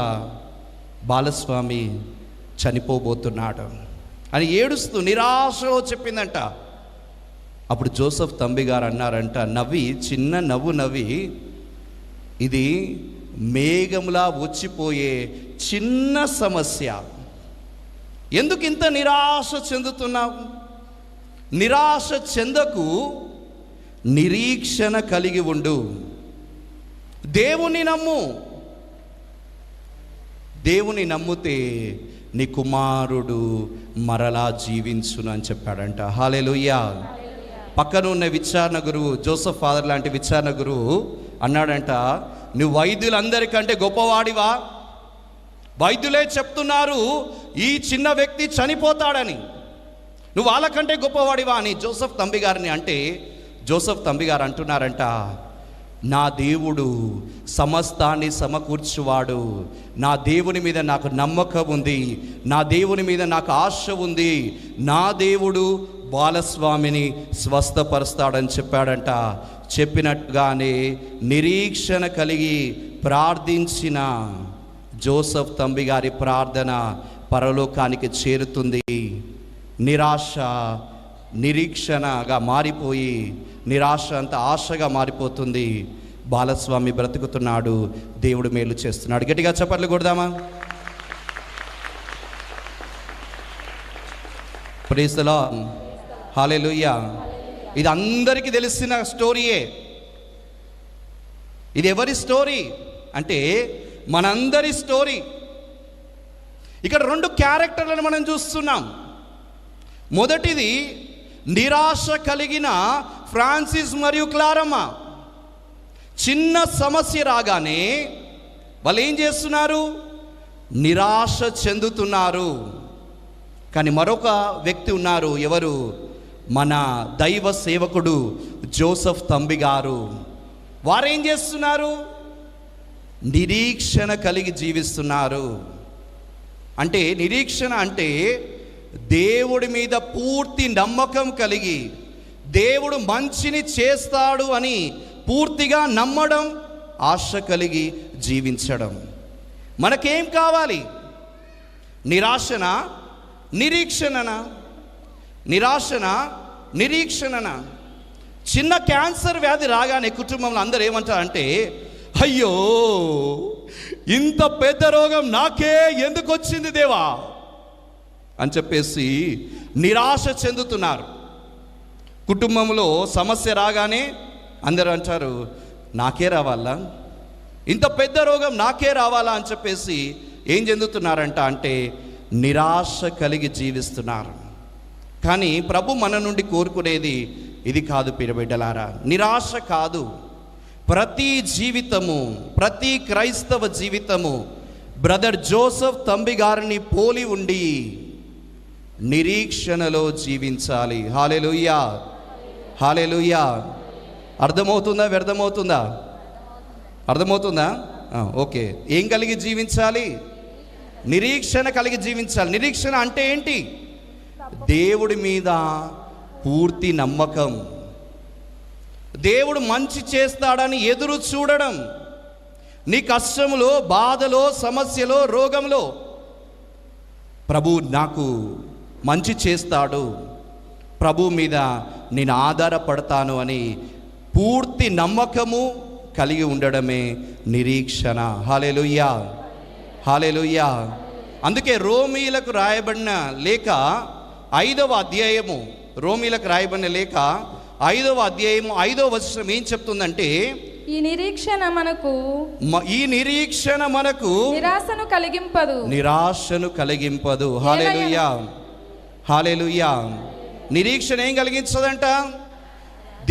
Speaker 3: బాలస్వామి చనిపోబోతున్నాడు అని ఏడుస్తూ నిరాశలో చెప్పిందంట. అప్పుడు జోసెఫ్ తంబి గారు అన్నారంట, నవ్వి, చిన్న నవ్వు నవ్వి, ఇది మేఘంలా వచ్చిపోయే చిన్న సమస్య, ఎందుకు ఇంత నిరాశ చెందుతున్నావు? నిరాశ చెందకు, నిరీక్షణ కలిగి ఉండు, దేవుని నమ్ము. దేవుని నమ్మితే నీ కుమారుడు మరలా జీవించును అని చెప్పాడంట. హల్లెలూయా. పక్కన ఉన్న విచారణ గురువు, జోసెఫ్ ఫాదర్ లాంటి విచారణ గురువు అన్నాడంట, నువ్వు వైద్యులందరికంటే గొప్పవాడివా? వైద్యులే చెప్తున్నారు ఈ చిన్న వ్యక్తి చనిపోతాడని, నువ్వు వాళ్ళకంటే గొప్పవాడివా అని జోసెఫ్ తంబి గారిని అంటే, జోసెఫ్ తంబి గారు అంటున్నారంట, నా దేవుడు సమస్తాన్ని సమకూర్చువాడు, నా దేవుని మీద నాకు నమ్మకం ఉంది, నా దేవుని మీద నాకు ఆశ ఉంది, నా దేవుడు బాలస్వామిని స్వస్థపరుస్తాడని చెప్పాడంట. చెప్పినట్టుగానే నిరీక్షణ కలిగి ప్రార్థించిన జోసెఫ్ తంబి గారి ప్రార్థన పరలోకానికి చేరుతుంది. నిరాశ నిరీక్షణగా మారిపోయి నిరాశ అంత ఆశగా మారిపోతుంది. బాలస్వామి బ్రతుకుతున్నాడు, దేవుడు మేలు చేస్తున్నాడు. గట్టిగా చప్పట్లు కొడదామా? ప్రైజ్ ది లార్డ్, హల్లెలూయా. ఇది అందరికీ తెలిసిన స్టోరీయే. ఇది ఎవరి స్టోరీ అంటే మనందరి స్టోరీ. ఇక్కడ 2 క్యారెక్టర్లను మనం చూస్తున్నాం. మొదటిది నిరాశ కలిగిన ఫ్రాన్సిస్ మరియు క్లారమ్మ. చిన్న సమస్య రాగానే వాళ్ళు ఏం చేస్తున్నారు? నిరాశ చెందుతున్నారు. కానీ మరొక వ్యక్తి ఉన్నారు. ఎవరు? మన దైవ సేవకుడు జోసెఫ్ తంబి గారు. వారేం చేస్తున్నారు? నిరీక్షణ కలిగి జీవిస్తున్నారు. అంటే నిరీక్షణ అంటే దేవుడి మీద పూర్తి నమ్మకం కలిగి, దేవుడు మంచిని చేస్తాడు అని పూర్తిగా నమ్మడం, ఆశ కలిగి జీవించడం. మనకేం కావాలి? నిరాశనా నిరీక్షణనా? నిరాశనా నిరీక్షణనా? చిన్న క్యాన్సర్ వ్యాధి రాగానే కుటుంబంలో అందరూ ఏమంటారంటే, అయ్యో ఇంత పెద్ద రోగం నాకే ఎందుకు వచ్చింది దేవా అని చెప్పేసి నిరాశ చెందుతున్నారు. కుటుంబంలో సమస్య రాగానే అందరూ అంటారు, నాకే రావాలా, ఇంత పెద్ద రోగం నాకే రావాలా అని చెప్పేసి ఏం చెందుతున్నారంట అంటే నిరాశ కలిగి జీవిస్తున్నారు. కానీ ప్రభు మన నుండి కోరుకునేది ఇది కాదు ప్రియబిడ్డలారా. నిరాశ కాదు. ప్రతి జీవితము, ప్రతి క్రైస్తవ జీవితము బ్రదర్ జోసెఫ్ తంబి గారిని పోలి ఉండి నిరీక్షణలో జీవించాలి. హల్లెలూయా, హల్లెలూయా. అర్థమవుతుందా? వ్యర్థమవుతుందా? అర్థమవుతుందా? ఓకే. ఏం కలిగి జీవించాలి? నిరీక్షణ కలిగి జీవించాలి. నిరీక్షణ అంటే ఏంటి? దేవుడి మీద పూర్తి నమ్మకం, దేవుడు మంచి చేస్తాడని ఎదురు చూడడం. నీ కష్టములో, బాధలో, సమస్యలో, రోగంలో ప్రభు నాకు మంచి చేస్తాడు, ప్రభు మీద నేను ఆధారపడతాను అని పూర్తి నమ్మకము కలిగి ఉండడమే నిరీక్షణ. హల్లెలూయా, హల్లెలూయా. అందుకే రోమీలకు రాయబడిన లేఖ 5వ అధ్యాయము, రోమీలకు రాయబడిన లేఖ 5వ అధ్యాయము 5వ వచనం ఏం చెప్తుందంటే,
Speaker 6: ఈ నిరీక్షణ మనకు నిరాశను కలిగింపదు,
Speaker 3: నిరాశను కలిగింపదు. హల్లెలూయా, హల్లెలూయా. నిరీక్షణ ఏం కలిగించదంట?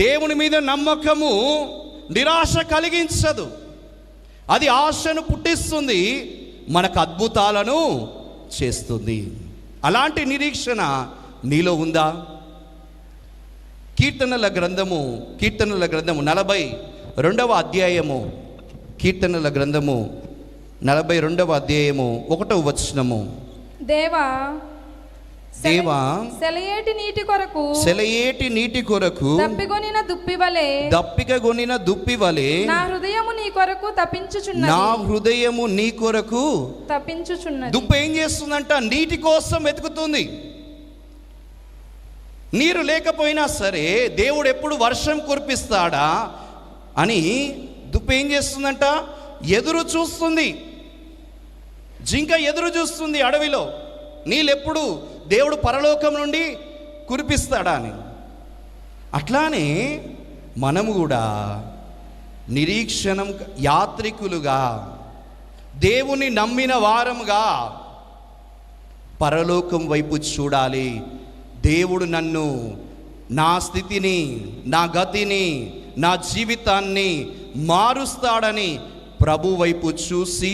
Speaker 3: దేవుని మీద నమ్మకము నిరాశ కలిగించదు. అది ఆశను పుట్టిస్తుంది, మనకు అద్భుతాలను చేస్తుంది. అలాంటి నిరీక్షణ నీలో ఉందా? కీర్తనల గ్రంథము 42వ అధ్యాయము, కీర్తనల గ్రంథము 42వ అధ్యాయము 1వ వచనము.
Speaker 6: దేవా
Speaker 3: దేవా
Speaker 6: సెలయేటి నీటి కొరకు
Speaker 3: దప్పికొనిన దుప్పి వలె
Speaker 6: నా హృదయము నీ కొరకు తప్పించుచున్నది.
Speaker 3: దుప్పి ఏం చేస్తుందంట? నీటి కోసం వెతుకుతుంది. నీరు లేకపోయినా సరే దేవుడు ఎప్పుడు వర్షం కురిపిస్తాడా అని దుప్పి ఏం చేస్తుందంట? ఎదురు చూస్తుంది. జింక ఎదురు చూస్తుంది అడవిలో, నీళ్ళెప్పుడు దేవుడు పరలోకం నుండి కురిపిస్తాడా అని. అట్లానే మనము కూడా నిరీక్షణం యాత్రికులుగా, దేవుని నమ్మిన వారముగా పరలోకం వైపు చూడాలి. దేవుడు నన్ను, నా స్థితిని, నా గతిని, నా జీవితాన్ని మారుస్తాడని ప్రభు వైపు చూసి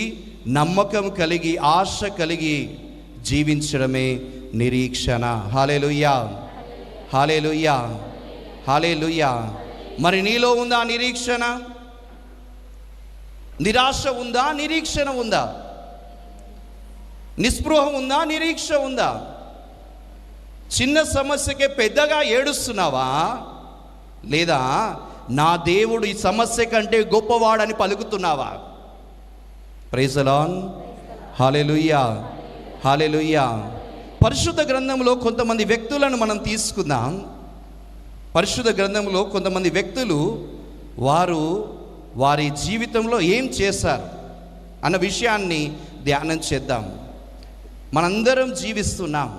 Speaker 3: నమ్మకం కలిగి, ఆశ కలిగి జీవించడమే నిరీక్షణ. హల్లెలూయా, హల్లెలూయా, హల్లెలూయా. మరి నీలో ఉందా నిరీక్షణ? నిరాశ ఉందా? నిరీక్షణ ఉందా? నిస్పృహ ఉందా? నిరీక్ష ఉందా?
Speaker 6: చిన్న సమస్యకే పెద్దగా ఏడుస్తున్నావా, లేదా నా దేవుడు ఈ సమస్య కంటే గొప్పవాడని పలుకుతున్నావా? Praise the lord. Hallelujah, hallelujah. పరిశుద్ధ గ్రంథంలో కొంతమంది వ్యక్తులను మనం తీసుకుందాం. పరిశుద్ధ గ్రంథంలో కొంతమంది వ్యక్తులు వారి జీవితంలో ఏం చేశారు అన్న విషయాన్ని ధ్యానం చేద్దాం. మనందరం జీవిస్తున్నాం.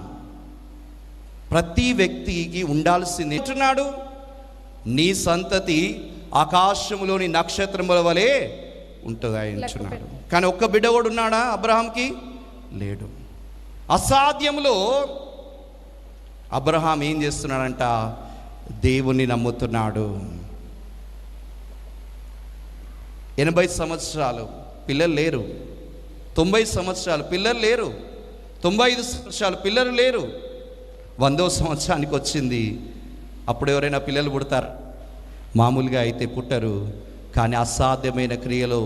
Speaker 6: ప్రతి వ్యక్తికి ఉండాల్సింది అంటున్నాడు, నీ సంతతి ఆకాశంలోని నక్షత్రముల వలె ఉంటుంది అంటున్నాడు. కానీ ఒక్క బిడ్డ కూడా ఉన్నాడా అబ్రహాంకి? లేడు. అసాధ్యంలో అబ్రహాం ఏం చేస్తున్నాడంట? దేవుణ్ణి నమ్ముతున్నాడు. 80 సంవత్సరాలు పిల్లలు లేరు, 90 సంవత్సరాలు పిల్లలు లేరు, 95 సంవత్సరాలు పిల్లలు లేరు, 100వ సంవత్సరానికి వచ్చింది. అప్పుడు ఎవరైనా పిల్లలు పుడతారు? మామూలుగా అయితే పుట్టరు. కానీ అసాధ్యమైన క్రియలో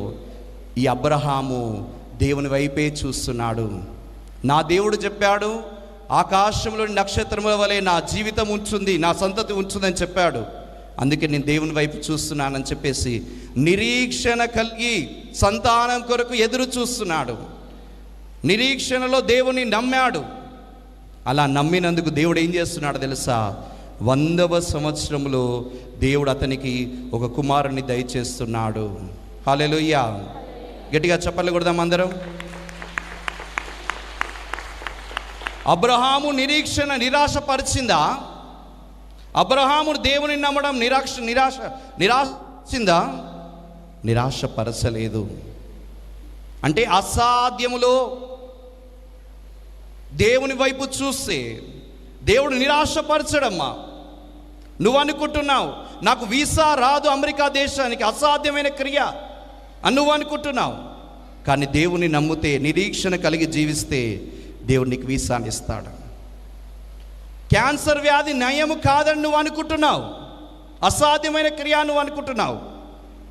Speaker 6: ఈ అబ్రహాము దేవుని వైపే చూస్తున్నాడు. నా దేవుడు చెప్పాడు, ఆకాశంలోని నక్షత్రముల వలె నా జీవితం ఉంటుంది, నా సంతతి ఉంటుందని చెప్పాడు. అందుకే నేను దేవుని వైపు చూస్తున్నానని చెప్పేసి నిరీక్షణ కలిగి సంతానం కొరకు ఎదురు చూస్తున్నాడు. నిరీక్షణలో దేవుని నమ్మాడు. అలా నమ్మినందుకు దేవుడు ఏం చేస్తున్నాడు తెలుసా? 100వ సంవత్సరంలో దేవుడు అతనికి ఒక కుమారుని దయచేస్తున్నాడు. హల్లెలూయా. గట్టిగా చప్పట్లు కొడదాం అందరం. అబ్రహాము నిరీక్షణ నిరాశపరిచిందా? అబ్రహాము దేవుని నమ్మడం నిరాశిందా? నిరాశపరచలేదు. అంటే అసాధ్యములో దేవుని వైపు చూస్తే దేవుడు నిరాశపరచడమ్మా. నువ్వు అనుకుంటున్నావు నాకు వీసా రాదు అమెరికా దేశానికి, అసాధ్యమైన క్రియ అని నువ్వు అనుకుంటున్నావు. కానీ దేవుని నమ్మితే, నిరీక్షణ కలిగి జీవిస్తే దేవుడు నీకు వీసాని ఇస్తాడు. క్యాన్సర్ వ్యాధి నయము కాదని నువ్వు అనుకుంటున్నావు, అసాధ్యమైన క్రియ నువ్వు అనుకుంటున్నావు.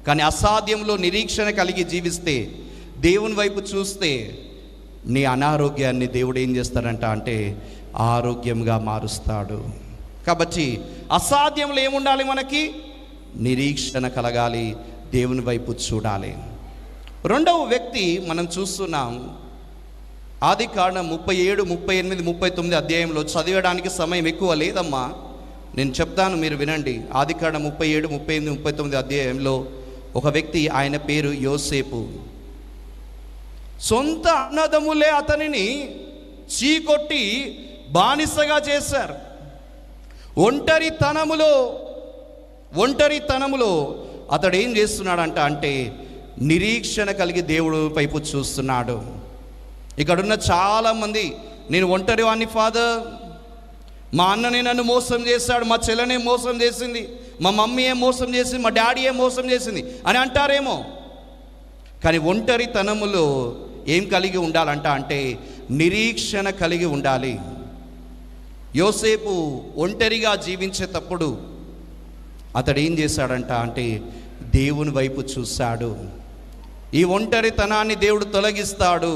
Speaker 6: కానీ అసాధ్యంలో నిరీక్షణ కలిగి జీవిస్తే, దేవుని వైపు చూస్తే నీ అనారోగ్యాన్ని దేవుడు ఏం చేస్తాడంట అంటే ఆరోగ్యంగా మారుస్తాడు. కాబట్టి అసాధ్యంలో ఏముండాలి? మనకి నిరీక్షణ కలగాలి, దేవుని వైపు చూడాలి. రెండవ వ్యక్తి మనం చూస్తున్నాం. ఆదికాండం 37, 38, 39 అధ్యాయంలో చదివడానికి సమయం ఎక్కువ లేదమ్మా, నేను చెప్తాను, మీరు వినండి. ఆదికాండం 37, 38, 39 అధ్యాయంలో ఒక వ్యక్తి, ఆయన పేరు యోసేపు. సొంత అన్నదమ్ములే అతనిని చీకొట్టి బానిసగా చేశారు. ఒంటరితనములో అతడు ఏం చేస్తున్నాడంట అంటే నిరీక్షణ కలిగి దేవుడు వైపు చూస్తున్నాడు. ఇక్కడున్న చాలామంది, నేను ఒంటరి వాడిని ఫాదర్, మా అన్ననే నన్ను మోసం చేశాడు, మా చెల్లెనే మోసం చేసింది, మా మమ్మీ ఏ మోసం చేసింది, మా డాడీ ఏ మోసం చేసింది అని అంటారేమో. కానీ ఒంటరితనములో ఏం కలిగి ఉండాలంట అంటే నిరీక్షణ కలిగి ఉండాలి. యోసేపు ఒంటరిగా జీవించేటప్పుడు అతడు ఏం చేశాడంట అంటే దేవుని వైపు చూశాడు. ఈ ఒంటరితనాన్ని దేవుడు తొలగిస్తాడు,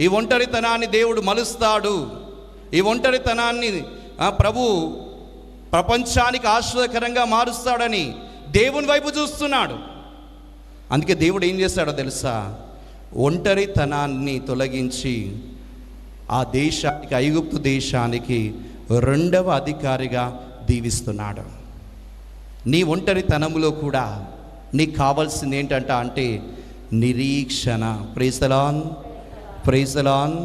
Speaker 6: ఈ ఒంటరితనాన్ని దేవుడు మలుస్తాడు, ఈ ఒంటరితనాన్ని ప్రభు ప్రపంచానికి ఆశ్చర్యకరంగా మారుస్తాడని దేవుని వైపు చూస్తున్నాడు. అందుకే దేవుడు ఏం చేశాడో తెలుసా? ఒంటరితనాన్ని తొలగించి ఆ దేశానికి, ఐగుప్తు దేశానికి 2వ అధికారిగా దీవిస్తున్నాడు. నీ ఒంటరితనంలో కూడా నీకు కావాల్సింది ఏంటంట అంటే నిరీక్షణ. Praise the lord, praise the lord.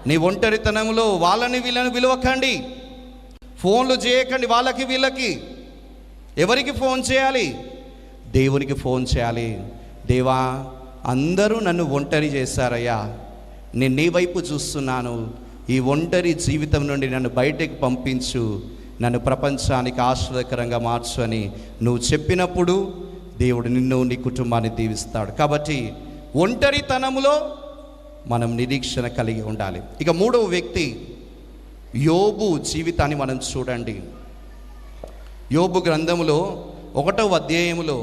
Speaker 6: నీ ఒంటరితనంలో వాళ్ళని వీళ్ళని పిలవకండి, ఫోన్లు చేయకండి వాళ్ళకి వీళ్ళకి. ఎవరికి ఫోన్ చేయాలి? దేవునికి ఫోన్ చేయాలి. దేవా, అందరూ నన్ను ఒంటరి చేశారయ్యా, నేను నీ వైపు చూస్తున్నాను, ఈ ఒంటరి జీవితం నుండి నన్ను బయటకు పంపించు, నన్ను ప్రపంచానికి ఆశ్చర్యకరంగా మార్చు అని నువ్వు చెప్పినప్పుడు దేవుడు నిన్ను, నీ కుటుంబాన్ని దీవిస్తాడు. కాబట్టి ఒంటరితనములో మనం నిరీక్షణ కలిగి ఉండాలి. ఇక 3వ వ్యక్తి యోబు జీవితాన్ని మనం చూడండి. యోబు గ్రంథములో 1వ అధ్యాయములో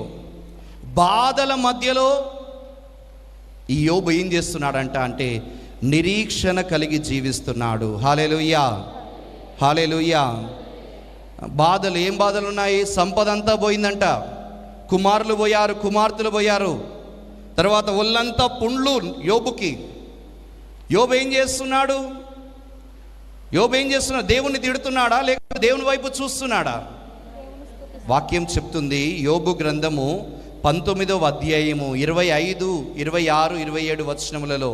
Speaker 6: బాధల మధ్యలో ఈ యోబు ఏం చేస్తున్నాడంట అంటే నిరీక్షణ కలిగి జీవిస్తున్నాడు. హల్లెలూయా, హల్లెలూయా. బాధలు, ఏం బాధలు ఉన్నాయి? సంపద అంతా పోయిందంట, కుమారులు పోయారు, కుమార్తెలు పోయారు, తర్వాత ఒళ్ళంతా పుండ్లు యోబుకి. యోబు ఏం చేస్తున్నాడు? దేవుణ్ణి తిడుతున్నాడా లేక దేవుని వైపు చూస్తున్నాడా? వాక్యం చెప్తుంది, యోబు గ్రంథము 19వ అధ్యాయము 25, 26, 27 వచనములలో,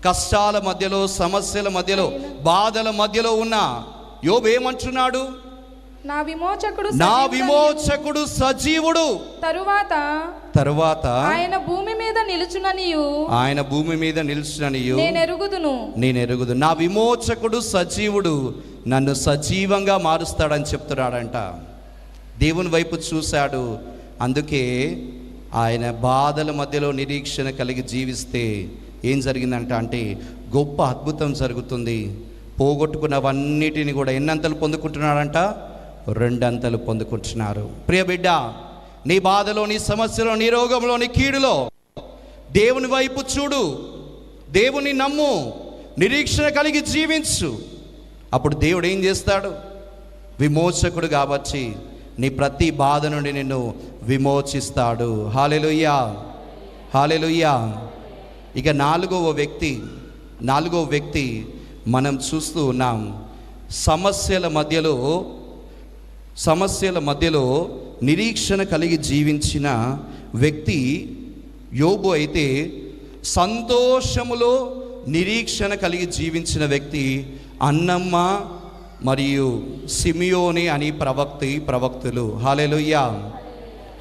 Speaker 6: కష్టాల మధ్యలో, సమస్యల మధ్యలో, బాధల మధ్యలో ఉన్న యోబు ఏమంటున్నాడు?
Speaker 5: నా విమోచకుడు
Speaker 6: సజీవుడు, తరువాత
Speaker 5: ఆయన భూమి మీద నిలుచుననియు
Speaker 6: నేను ఎరుగుదు. నా విమోచకుడు సజీవుడు, నన్ను సజీవంగా మారుస్తాడని చెప్తున్నాడంట. దేవుని వైపు చూశాడు. అందుకే ఆయన బాధల మధ్యలో నిరీక్షణ కలిగి జీవిస్తే ఏం జరిగిందంట అంటే గొప్ప అద్భుతం జరుగుతుంది. పోగొట్టుకున్నవన్నిటిని కూడా ఎన్నంతలు పొందుకుంటున్నాడంట? 2 అంతలు పొందుకుంటున్నారు. ప్రియ బిడ్డ, నీ బాధలో, నీ సమస్యలో, నీ రోగంలో, నీ కీడులో దేవుని వైపు చూడు, దేవుని నమ్ము, నిరీక్షణ కలిగి జీవించు. అప్పుడు దేవుడు ఏం చేస్తాడు? విమోచకుడు కాబట్టి నీ ప్రతి బాధ నుండి నిన్ను విమోచిస్తాడు. హల్లెలూయా, హల్లెలూయా. ఇక నాలుగవ వ్యక్తి మనం చూస్తూ ఉన్నాం. సమస్యల మధ్యలో నిరీక్షణ కలిగి జీవించిన వ్యక్తి యోబు అయితే, సంతోషములో నిరీక్షణ కలిగి జీవించిన వ్యక్తి అన్నమ్మ మరియు సిమియోని అని ప్రవక్తులు. హల్లెలూయా,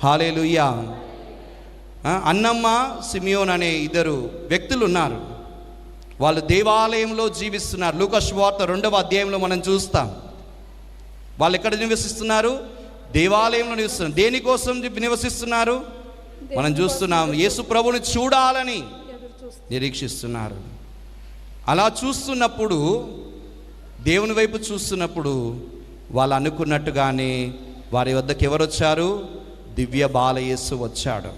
Speaker 6: హల్లెలూయా. అన్నమ్మ, సిమియోన్ అనే 2 వ్యక్తులు ఉన్నారు. వాళ్ళు దేవాలయంలో జీవిస్తున్నారు. లూకా సువార్త 2వ అధ్యాయంలో మనం చూస్తాం. వాళ్ళు ఎక్కడ నివసిస్తున్నారు? దేవాలయంలో నివసిస్తున్నారు. దేనికోసం నివసిస్తున్నారు? మనం చూస్తున్నాం, యేసు ప్రభుని చూడాలని నిరీక్షిస్తున్నారు. అలా చూస్తున్నప్పుడు, దేవుని వైపు చూస్తున్నప్పుడు వాళ్ళు అనుకున్నట్టుగానే వారి వద్దకు ఎవరు వచ్చారు? దివ్య బాలయేసు వచ్చాడు.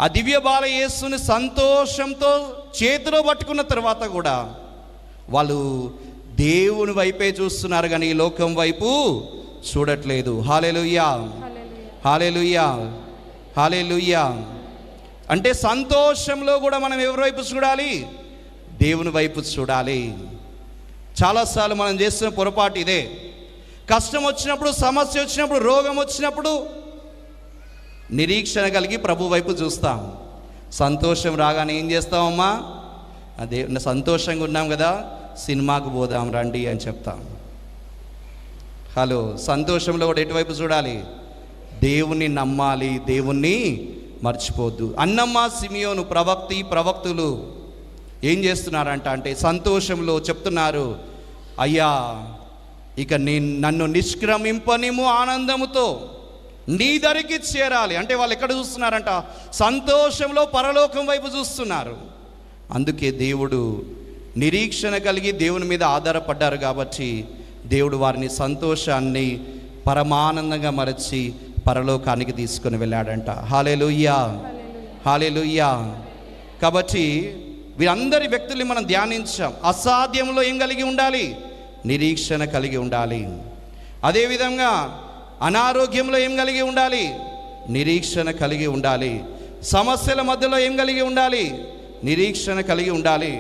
Speaker 6: ఆ దివ్య బాలయేసుని సంతోషంతో చేతిలో పట్టుకున్న తర్వాత కూడా వాళ్ళు దేవుని వైపే చూస్తున్నారు, కానీ ఈ లోకం వైపు చూడట్లేదు. హల్లెలూయా, హల్లెలూయా, హల్లెలూయా. అంటే సంతోషంలో కూడా మనం ఎవరి వైపు చూడాలి? దేవుని వైపు చూడాలి. చాలాసార్లు మనం చేస్తున్న పొరపాటు ఇదే. కష్టం వచ్చినప్పుడు, సమస్య వచ్చినప్పుడు, రోగం వచ్చినప్పుడు నిరీక్షణ కలిగి ప్రభు వైపు చూస్తాం. సంతోషం రాగానే ఏం చేస్తామమ్మా? అదే సంతోషంగా ఉన్నాం కదా, సినిమాకు పోదాం రండి అని చెప్తాం. హలో, సంతోషంలో కూడా ఎటువైపు చూడాలి? దేవుణ్ణి నమ్మాలి, దేవుణ్ణి మర్చిపోద్దు. అన్నమ్మ, సిమియోను ప్రవక్తులు ఏం చేస్తున్నారంట అంటే సంతోషంలో చెప్తున్నారు, అయ్యా ఇక నన్ను నిష్క్రమింపనిము ఆనందముతో నీ దరికి చేరాలి. అంటే వాళ్ళు ఎక్కడ చూస్తున్నారంట? సంతోషంలో పరలోకం వైపు చూస్తున్నారు. అందుకే దేవుడు నిరీక్షణ కలిగి దేవుని మీద ఆధారపడ్డారు కాబట్టి దేవుడు వారిని సంతోషాన్ని పరమానందంగా మరచి పరలోకానికి తీసుకొని వెళ్ళాడంట. హల్లెలూయా, హల్లెలూయా. కాబట్టి వీరందరి వ్యక్తుల్ని మనం ధ్యానించాం. అసాధ్యంలో ఏం కలిగి ఉండాలి? నిరీక్షణ కలిగి ఉండాలి. అదేవిధంగా అనారోగ్యంలో ఏం కలిగి ఉండాలి? నిరీక్షణ కలిగి ఉండాలి. సమస్యల మధ్యలో ఏం కలిగి ఉండాలి? నిరీక్షణ కలిగి ఉండాలి.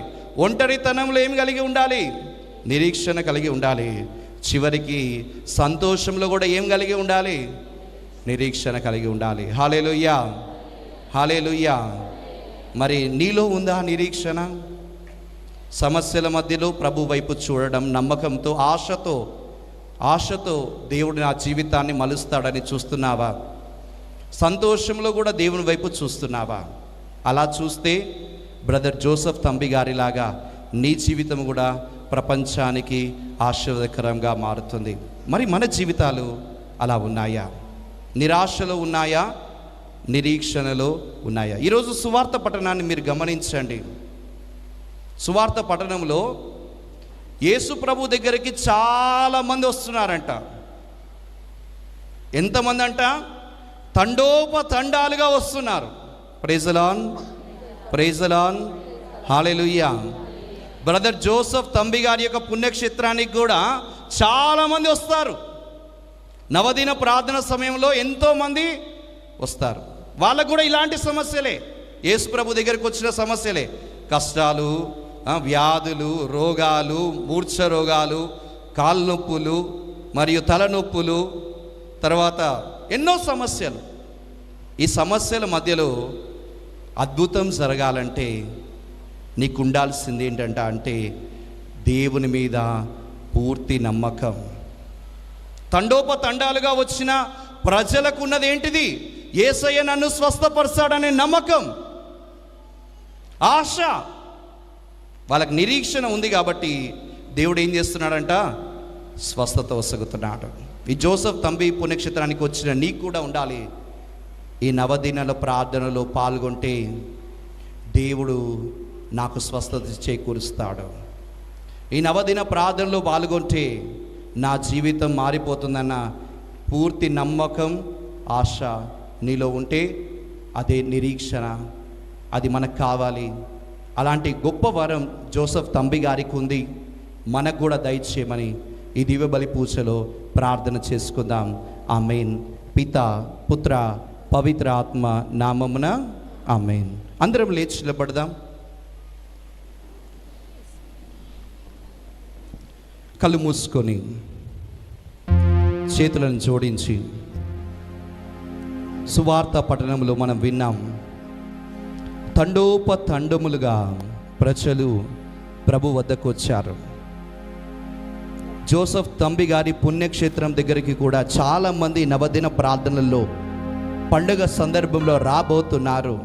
Speaker 6: ఒంటరితనంలో ఏం కలిగి ఉండాలి? నిరీక్షణ కలిగి ఉండాలి. చివరికి సంతోషంలో కూడా ఏం కలిగి ఉండాలి? నిరీక్షణ కలిగి ఉండాలి. హల్లెలూయా, హల్లెలూయా. మరి నీలో ఉందా నిరీక్షణ? సమస్యల మధ్యలో ప్రభు వైపు చూడడం, నమ్మకంతో, ఆశతో దేవుడు నా జీవితాన్ని మలుస్తాడని చూస్తున్నావా? సంతోషంలో కూడా దేవుని వైపు చూస్తున్నావా? అలా చూస్తే బ్రదర్ జోసెఫ్ తంబి గారిలాగా నీ జీవితం కూడా ప్రపంచానికి ఆశీర్వాదకరంగా మారుతుంది. మరి మన జీవితాలు అలా ఉన్నాయా? నిరాశలో ఉన్నాయా? నిరీక్షణలో ఉన్నాయా? ఈరోజు సువార్త పఠనాన్ని మీరు గమనించండి. సువార్త పఠనంలో యేసు ప్రభు దగ్గరికి చాలామంది వస్తున్నారంట. ఎంతమంది అంట? తండోపతండాలుగా వస్తున్నారు. Praise the lord, praise the lord, hallelujah. Brother Joseph Thambi గారి యొక్క పుణ్యక్షేత్రానికి కూడా చాలామంది వస్తారు. నవదిన ప్రార్థన సమయంలో ఎంతోమంది వస్తారు. వాళ్ళకు కూడా ఇలాంటి సమస్యలే, యేసు ప్రభు దగ్గరికి వచ్చిన సమస్యలే. కష్టాలు, వ్యాధులు, రోగాలు, మూర్ఛ రోగాలు, కాళ్ళ నొప్పులు మరియు తలనొప్పులు, తర్వాత ఎన్నో సమస్యలు. ఈ సమస్యల మధ్యలో అద్భుతం జరగాలంటే నీకు ఉండాల్సింది ఏంటంటే దేవుని మీద పూర్తి నమ్మకం. తండోపతండాలుగా వచ్చిన ప్రజలకు ఉన్నది ఏంటిది? యేసయ్య నన్ను స్వస్థపరుస్తాడనే నమ్మకం, ఆశ. వాళ్ళకి నిరీక్షణ ఉంది కాబట్టి దేవుడు ఏం చేస్తున్నాడంట? స్వస్థత వసగుతున్నాడు. ఈ జోసెఫ్ తంబి పుణ్యక్షేత్రానికి వచ్చిన నీకు కూడా ఉండాలి. ఈ నవదినాల ప్రార్థనలో పాల్గొంటే దేవుడు నాకు స్వస్థత చేకూరుస్తాడు. ఈ నవదిన ప్రార్థనలో పాల్గొంటే నా జీవితం మారిపోతుందన్న పూర్తి నమ్మకం, ఆశ నీలో ఉంటే అదే నిరీక్షణ. అది మనకు కావాలి. అలాంటి గొప్ప వరం జోసెఫ్ తంబి గారికి ఉంది. మనకు కూడా దయచేయమని ఈ దివ్య బలి పూజలో ప్రార్థన చేసుకుందాం. ఆమేన్. పిత, పుత్ర, పవిత్ర ఆత్మ నామమున ఆమేన్. అందరం లేచి నిలబడదాం. కళ్ళు మూసుకొని చేతులను జోడించి సువార్త పట్టణంలో మనం విన్నాం. తండోపతండములుగా ప్రజలు ప్రభు వద్దకు వచ్చారు. జోసెఫ్ తంబి గారి పుణ్యక్షేత్రం దగ్గరికి కూడా చాలామంది నవదిన ప్రార్థనల్లో పండుగ సందర్భంలో రాబోతున్నారు.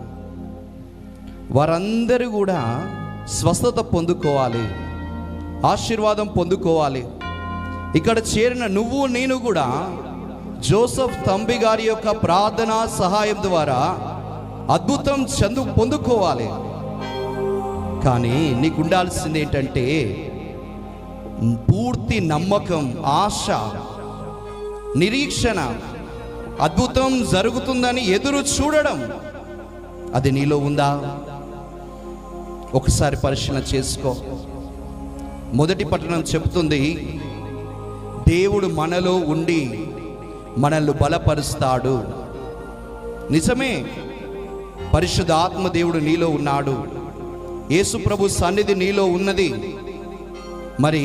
Speaker 6: వారందరూ కూడా స్వస్థత పొందుకోవాలి, ఆశీర్వాదం పొందుకోవాలి. ఇక్కడ చేరిన నువ్వు నేను కూడా జోసెఫ్ తంబి గారి యొక్క ప్రార్థన సహాయం ద్వారా అద్భుతం పొందుకోవాలి. కానీ నీకు ఉండాల్సింది ఏంటంటే పూర్తి నమ్మకం, ఆశ, నిరీక్షణ. అద్భుతం జరుగుతుందని ఎదురు చూడడం, అది నీలో ఉందా? ఒకసారి పరిశీలన చేసుకో. మొదటి పట్టణం చెబుతుంది, దేవుడు మనలో ఉండి మనల్ని బలపరుస్తాడు. నిజమే, పరిశుద్ధ ఆత్మ దేవుడు నీలో ఉన్నాడు. యేసు ప్రభు సన్నిధి నీలో ఉన్నది. మరి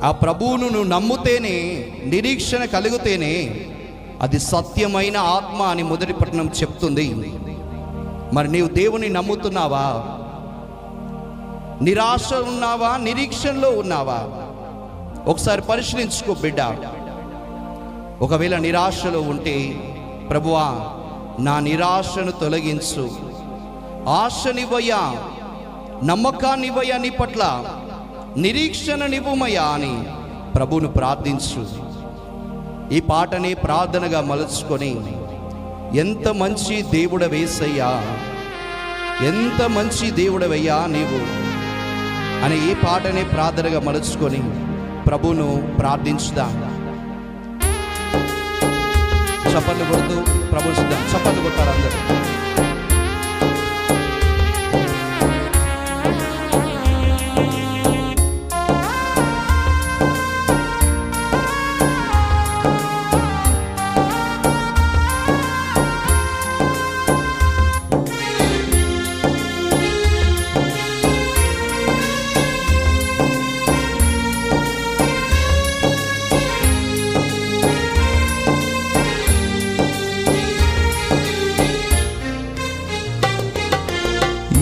Speaker 6: ఆ ప్రభువును నువ్వు నమ్ముతేనే, నిరీక్షణ కలిగితేనే అది సత్యమైన ఆత్మ అని మొదటి పట్టణం చెప్తుంది. మరి నీవు దేవుని నమ్ముతున్నావా? నిరాశ ఉన్నావా? నిరీక్షణలో ఉన్నావా? ఒకసారి పరిశీలించుకో బిడ్డ. ఒకవేళ నిరాశలో ఉంటే, ప్రభువా నా నిరాశను తొలగించు, ఆశనివ్వయ్యా, నమ్మకాన్నివ్వయ్యా, నీ పట్ల నిరీక్షణనివ్వమయ్యా అని ప్రభువును ప్రార్థించు. ఈ పాటని ప్రార్థనగా మలుచుకొని, ఎంత మంచి దేవుడవేసయ్యా, ఎంత మంచి దేవుడవయ్యా నీవు అని ఈ పాటని ప్రార్థనగా మలుచుకొని ప్రభువును ప్రార్థించుదాం. చప్పట్లు కొడుతూ ప్రభు సిద్ధం. చప్పట్లు కొట్టారు అందరూ.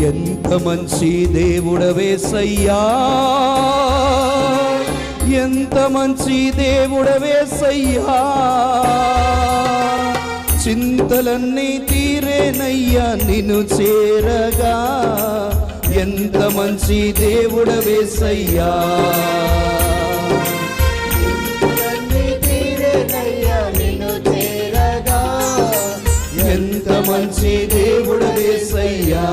Speaker 6: ఎంత మంచి దేవుడవేసయ్యా, ఎంత మంచి దేవుడవేసయ్యా, చింతలన్నీ తీరేనయ్యా నిన్ను చేరగా. ఎంత మంచి దేవుడవేసయ్యా, ఎంత మంచి దేవుడవేసయ్యా,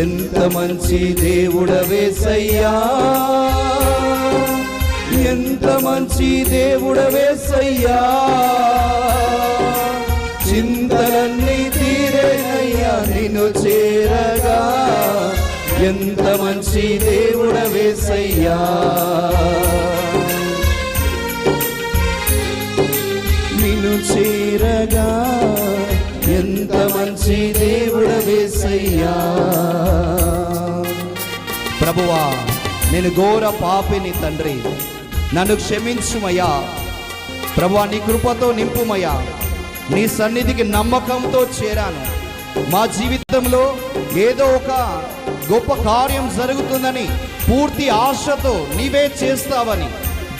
Speaker 6: ఎంత మంచి దేవుడవేసయ్యా, ఎంత మంచి దేవుడవేసయ్యా, చింతలన్నీ తీరేనయ్యా నిన్ను చేరగా.
Speaker 3: ఎంత మంచి దేవుడవేసయ్యా. నిన్ను చేరగా ఎంత మంచి దేవుడవేసయ్యా.
Speaker 6: ప్రభువా, నేను ఘోర పాపిని తండ్రి, నన్ను క్షమించుమయ్యా. ప్రభువా, నీ కృపతో నింపుమయ్యా. నీ సన్నిధికి నమ్మకంతో చేరాను. మా జీవితంలో ఏదో ఒక గొప్ప కార్యం జరుగుతుందని పూర్తి ఆశతో నీవే చేస్తావని,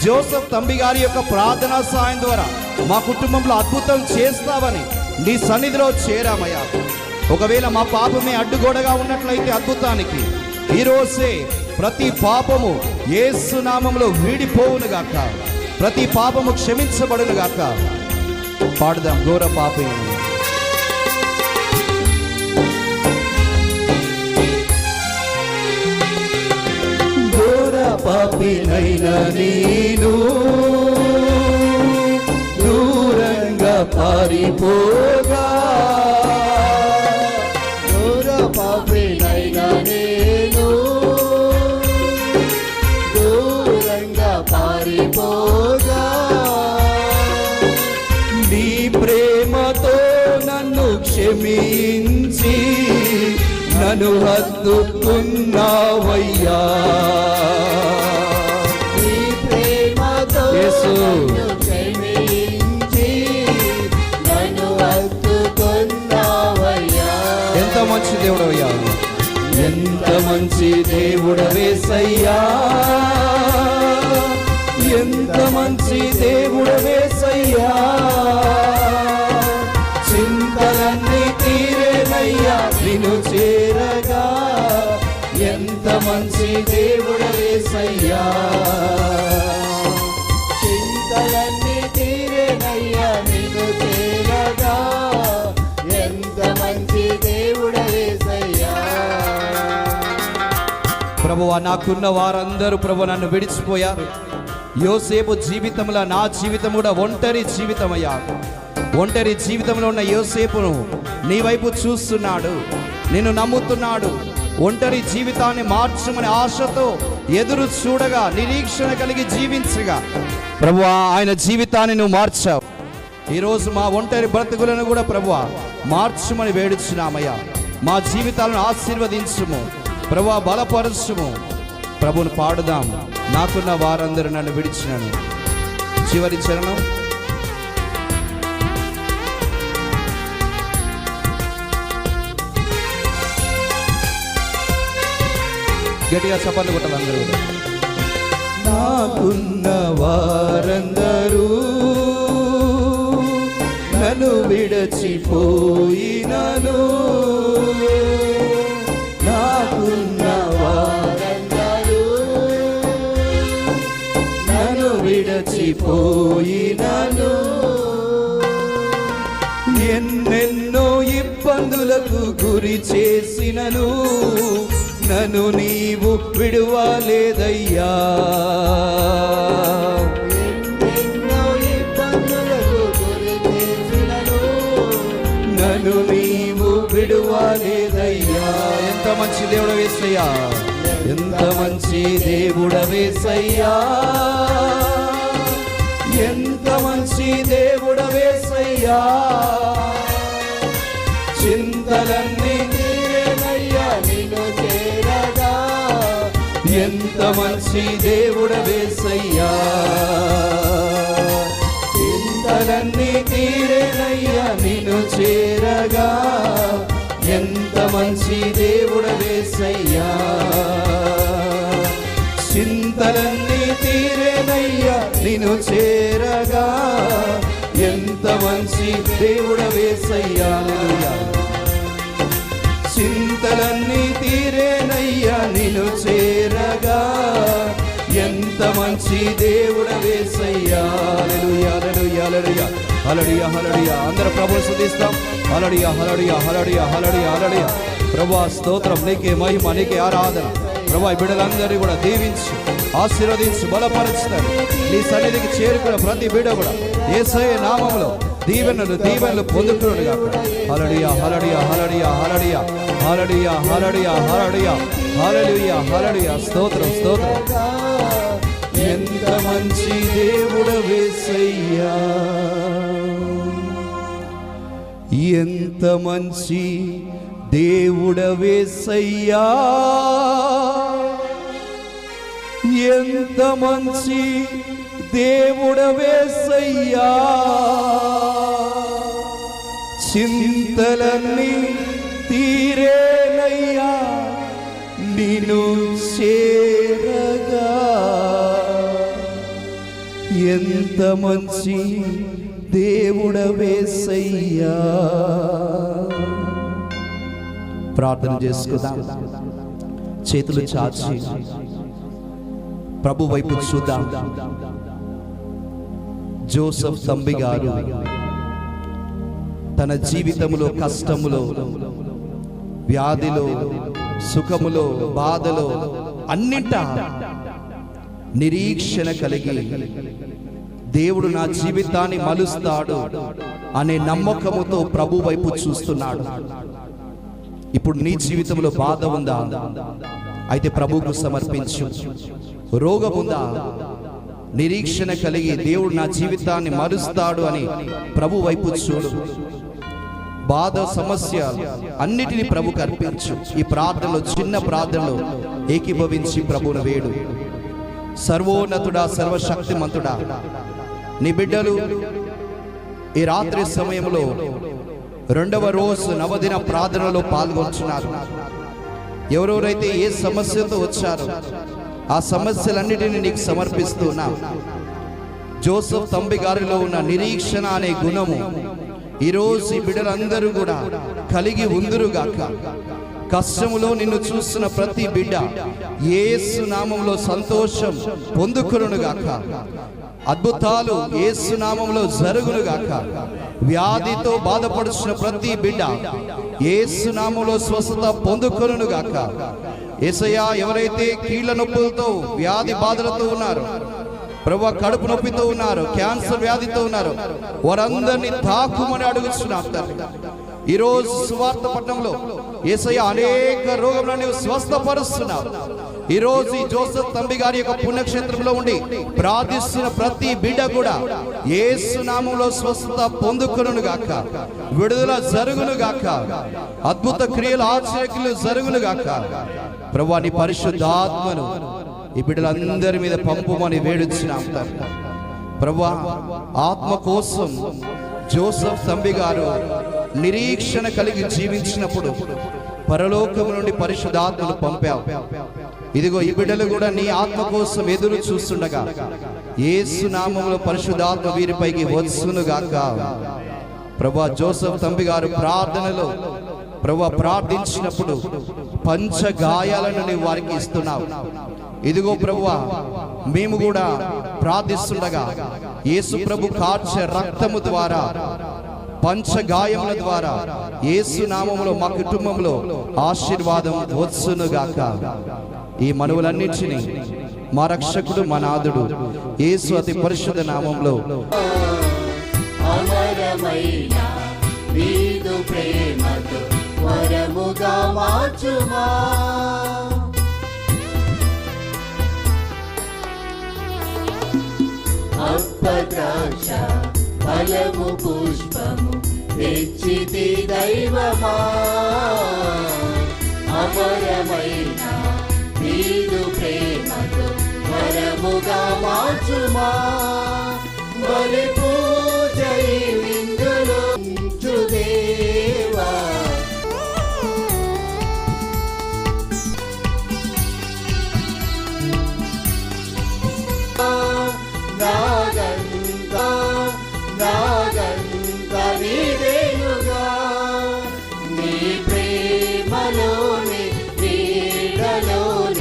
Speaker 6: జోసెఫ్ తంబి గారి యొక్క ప్రార్థనా సాయం ద్వారా మా కుటుంబంలో అద్భుతం చేస్తావని నీ సన్నిధిలో చేరామయ్యా. ఒకవేళ మా పాపమే అడ్డుగోడగా ఉన్నట్లయితే అద్భుతానికి ఈరోజే ప్రతి పాపము యేసు నామములో వీడిపోవునుగాక, ప్రతి పాపము క్షమించబడునుగాక. పాడుదాం ఘోర పాపం.
Speaker 3: ఘోర పాపినైన నేను దూరంగా పారిపోగా,
Speaker 1: ఘోర పాపినైన నేను దూరంగా పారిపోగా,
Speaker 3: నీ ప్రేమతో నన్ను క్షమించి నన్ను హత్తుకున్నావయ్యా.
Speaker 1: నీ ప్రేమతో
Speaker 3: యేసు
Speaker 1: నన్ను క్షమించి నన్ను హత్తుకున్నావయ్యా.
Speaker 6: ఎంత మంచి దేవుడవయ్యా.
Speaker 3: ఎంత మంచి దేవుడవేసయ్యా. ఎంత మంచి దేవుడవేసయ్యా. చింతలన్నీ తీరేనయ్యా నిన్ను చేరగా. ఎంత మంచి దేవుడవేసయ్యా.
Speaker 1: చింతలన్నీ తీరేనయ్యా నిన్ను చేరగా. ఎంత మంచి దేవుడవేసయ్యా.
Speaker 6: ప్రభువా, నాకున్న వారందరూ ప్రభు నన్ను విడిచిపోయారు. యోసేపు జీవితంలో నా జీవితం కూడా ఒంటరి జీవితమయ్యా. ఒంటరి జీవితంలో ఉన్న యోసేపును నీ వైపు చూస్తున్నాడు, నిన్ను నమ్ముతున్నాడు. ఒంటరి జీవితాన్ని మార్చమని ఆశతో ఎదురు చూడగా, నిరీక్షణ కలిగి జీవించగా ప్రభువా, ఆయన జీవితాన్ని నువ్వు మార్చావు. ఈరోజు మా ఒంటరి బ్రతుకులను కూడా ప్రభువా మార్చమని వేడుచున్నామయ్యా. మా జీవితాలను ఆశీర్వదించుము ప్రభువా, బలపరచుము. ప్రభుని పాడుదాం. నాకున్న వారందరూ నన్ను విడిచినాను. చివరి చరణం. గట్టిగా చప్పట్లు కొట్టాలి అందరూ.
Speaker 3: నాకున్న వారందరూ నన్ను విడచిపోయినను. నాకున్న వారందరూ నన్ను విడచిపోయినను. ఎన్నెన్నో ఇబ్బందులకు గురి చేసినను నన్ను నీవు విడువలేదయ్యా.
Speaker 1: ఎన్నెన్నో ఇబ్బందులకు గురి చేసినను
Speaker 3: నన్ను నీవు విడువలేదయ్యా.
Speaker 6: ఎంత మంచి దేవుడవేసయ్యా.
Speaker 3: ఎంత మంచి దేవుడవేసయ్యా. ఎంత మంచి దేవుడవేసయ్యా. చింతలన్నీ
Speaker 1: తీరేనయ్యా నిన్ను చేరగా.
Speaker 3: ఎంత మంచి దేవుడవేసయ్యా. చింతలన్నీ తీరేనయ్యా నిన్ను చేరగా. ఎంత మంచి దేవుడవేసయ్యా. చింతలన్నీ తీరేనయ్యా నిన్ను చేరగా. ఎంత మంచి దేవుడవేసయ్యా. చింతలన్నీ తీరేనయ్యా నిన్ను చేరగా. ఎంత మంచి దేవుడవేసయ్యా. హల్లెలూయా, హల్లెలూయా, హల్లెలూయా, హల్లెలూయా, హల్లెలూయా. అందరూ ప్రభువుని స్తుతిస్తాం. హల్లెలూయా, హల్లెలూయా, హల్లెలూయా, హల్లెలూయా, హల్లెలూయా. ప్రభువా స్తోత్రం, నీకే మహిమ, నీకే ఆరాధన. ప్రభువా, ఈ బిడ్డలందరినీ కూడా దీవించు, ఆశీర్వదించు, బలపరుస్తాడు. నీ సన్నిధికి చేరుకున్న ప్రతి బిడ్డ కూడా యేసయ్య నామములో
Speaker 6: దీవెనలు దీవెనలు పొందుకును గాక. హల్లెలూయా హల్లెలూయా హల్లెలూయా హల్లెలూయా హల్లెలూయా హల్లెలూయా హల్లెలూయా హల్లెలూయా హల్లెలూయా. స్తోత్రం స్తోత్రం. ఎంత మంచి దేవుడవేసయ్యా, ఎంత మంచి దేవుడవేసయ్యా, ఎంత మంచి దేవుడవేసయ్యా. చింతలన్నీ తీరేనయ్యా నిన్ను చేరగా. ఎంత మంచి దేవుడవేసయ్యా. ప్రార్థన చేసుకుందాం. చేతులు చాచి ప్రభు వైపు చూద్దాం. జోసెఫ్ తంబి గారు తన జీవితంలో కష్టములో, వ్యాధిలో, సుఖములో, బాధలో అన్నింటా నిరీక్షణ కలిగి దేవుడు నా జీవితాన్ని మలుస్తాడు అనే నమ్మకముతో ప్రభు వైపు చూస్తున్నాడు. ఇప్పుడు నీ జీవితంలో బాధ ఉందా? అయితే ప్రభువుకు సమర్పించు. రోగం ఉందా? నిరీక్షణ కలిగి దేవుడు నా జీవితాన్ని మరుస్తాడు అని ప్రభు వైపు చూడు. బాధ, సమస్య అన్నిటినీ ప్రభుకు అర్పించు. ఈ ప్రార్థనలో, చిన్న ప్రార్థనలో ఏకీభవించి ప్రభువును వేడు. సర్వోన్నతుడా, సర్వశక్తిమంతుడా, నీ బిడ్డలు ఈ రాత్రి సమయంలో 2వ రోజు నవదిన ప్రార్థనలో పాల్గొంటున్నారు. ఎవరెవరైతే ఏ సమస్యతో వచ్చారో ఆ సమస్యలన్నిటినీ నీకు సమర్పిస్తున్నా. జోసెఫ్ తంబి గారిలో ఉన్న నిరీక్షణ అనే గుణము ఈరోజు ఈ బిడ్డలందరూ కూడా కలిగి ఉందురుగాక. కష్టములో నిన్ను చూస్తున్న ప్రతి బిడ్డ యేసు నామములో సంతోషం పొందుకొనుగాక. అద్భుతాలు యేసు నామములో జరుగునుగాక. వ్యాధితో బాధపడుతున్న ప్రతి బిడ్డ యేసు నామములో స్వస్థత పొందుకొనుగాక. యేసయ్యా, ఎవరైతే కీళ్ళ నొప్పులతో, వ్యాధి బాధలతో ఉన్నారు, ప్రభువా కడుపు నొప్పితో ఉన్నారు, క్యాన్సర్ వ్యాధితో ఉన్నారు, వారందరినీ తాకుమని అడుగుతున్నాం తండ్రి. ఈరోజు సువార్త పట్టణంలో యేసయ్య అనేక రోగములను నీవు స్వస్థపరుస్తున్నావు. ఈరోజు ఈ జోసెఫ్ తంబి గారి యొక్క పుణ్యక్షేత్రంలో ఉండి ప్రార్థిస్తున్న ప్రతి బిడ్డ కూడా యేసు నామములో స్వస్థత పొందుకొనును గాక. విడుదల జరుగును గాక. అద్భుత క్రియలు, ఆశ్చర్యక్రియలు జరుగును గాక. ప్రభువా, నీ పరిశుద్ధాత్మను ఈ బిడ్డలందరి మీద పంపుమని వేడుచున్నాం తండ్రి. ప్రభువా, ఆత్మ కోసం జోసెఫ్ తంబి గారు నిరీక్షణ కలిగి జీవించినప్పుడు పరలోకము నుండి పరిశుద్ధాత్మను పంపావు. ఇదిగో ఈ బిడ్డలు కూడా నీ ఆత్మ కోసం ఎదురు చూస్తుండగా యేసు నామములో పరిశుద్ధాత్మ వీరిపైకి వచ్చునుగాక. ప్రభువా, జోసెఫ్ తంబి గారు ప్రార్థనలో ప్రభువా ప్రార్థించినప్పుడు పంచ గాయాలను నీవు వారికి ఇస్తున్నావు. ఇదిగో ప్రభువా, మేము కూడా ప్రార్థిస్తుండగా యేసు ప్రభు కార్చే రక్తము ద్వారా, పంచగాయముల ద్వారా యేసు నామములో మా కుటుంబంలో ఆశీర్వాదం వచ్చునుగాక. ఈ మనవులన్నింటినీ మా రక్షకుడు, మా నాథుడు యేసు అతి పరిశుద్ధ నామములో
Speaker 1: అమరమైన నీదు ప్రేమతో వరముగా మార్చుమా. అప్పద్రాక్ష ఫలము పుష్పము తెచ్చితి దైవమా. అమరమైన నీదు ప్రేమతో వరముగా మార్చుమా. బలి పూజై విందులో దేవా. నాగంత నీవేనుగా, నీ ప్రేమలోని వీడలోని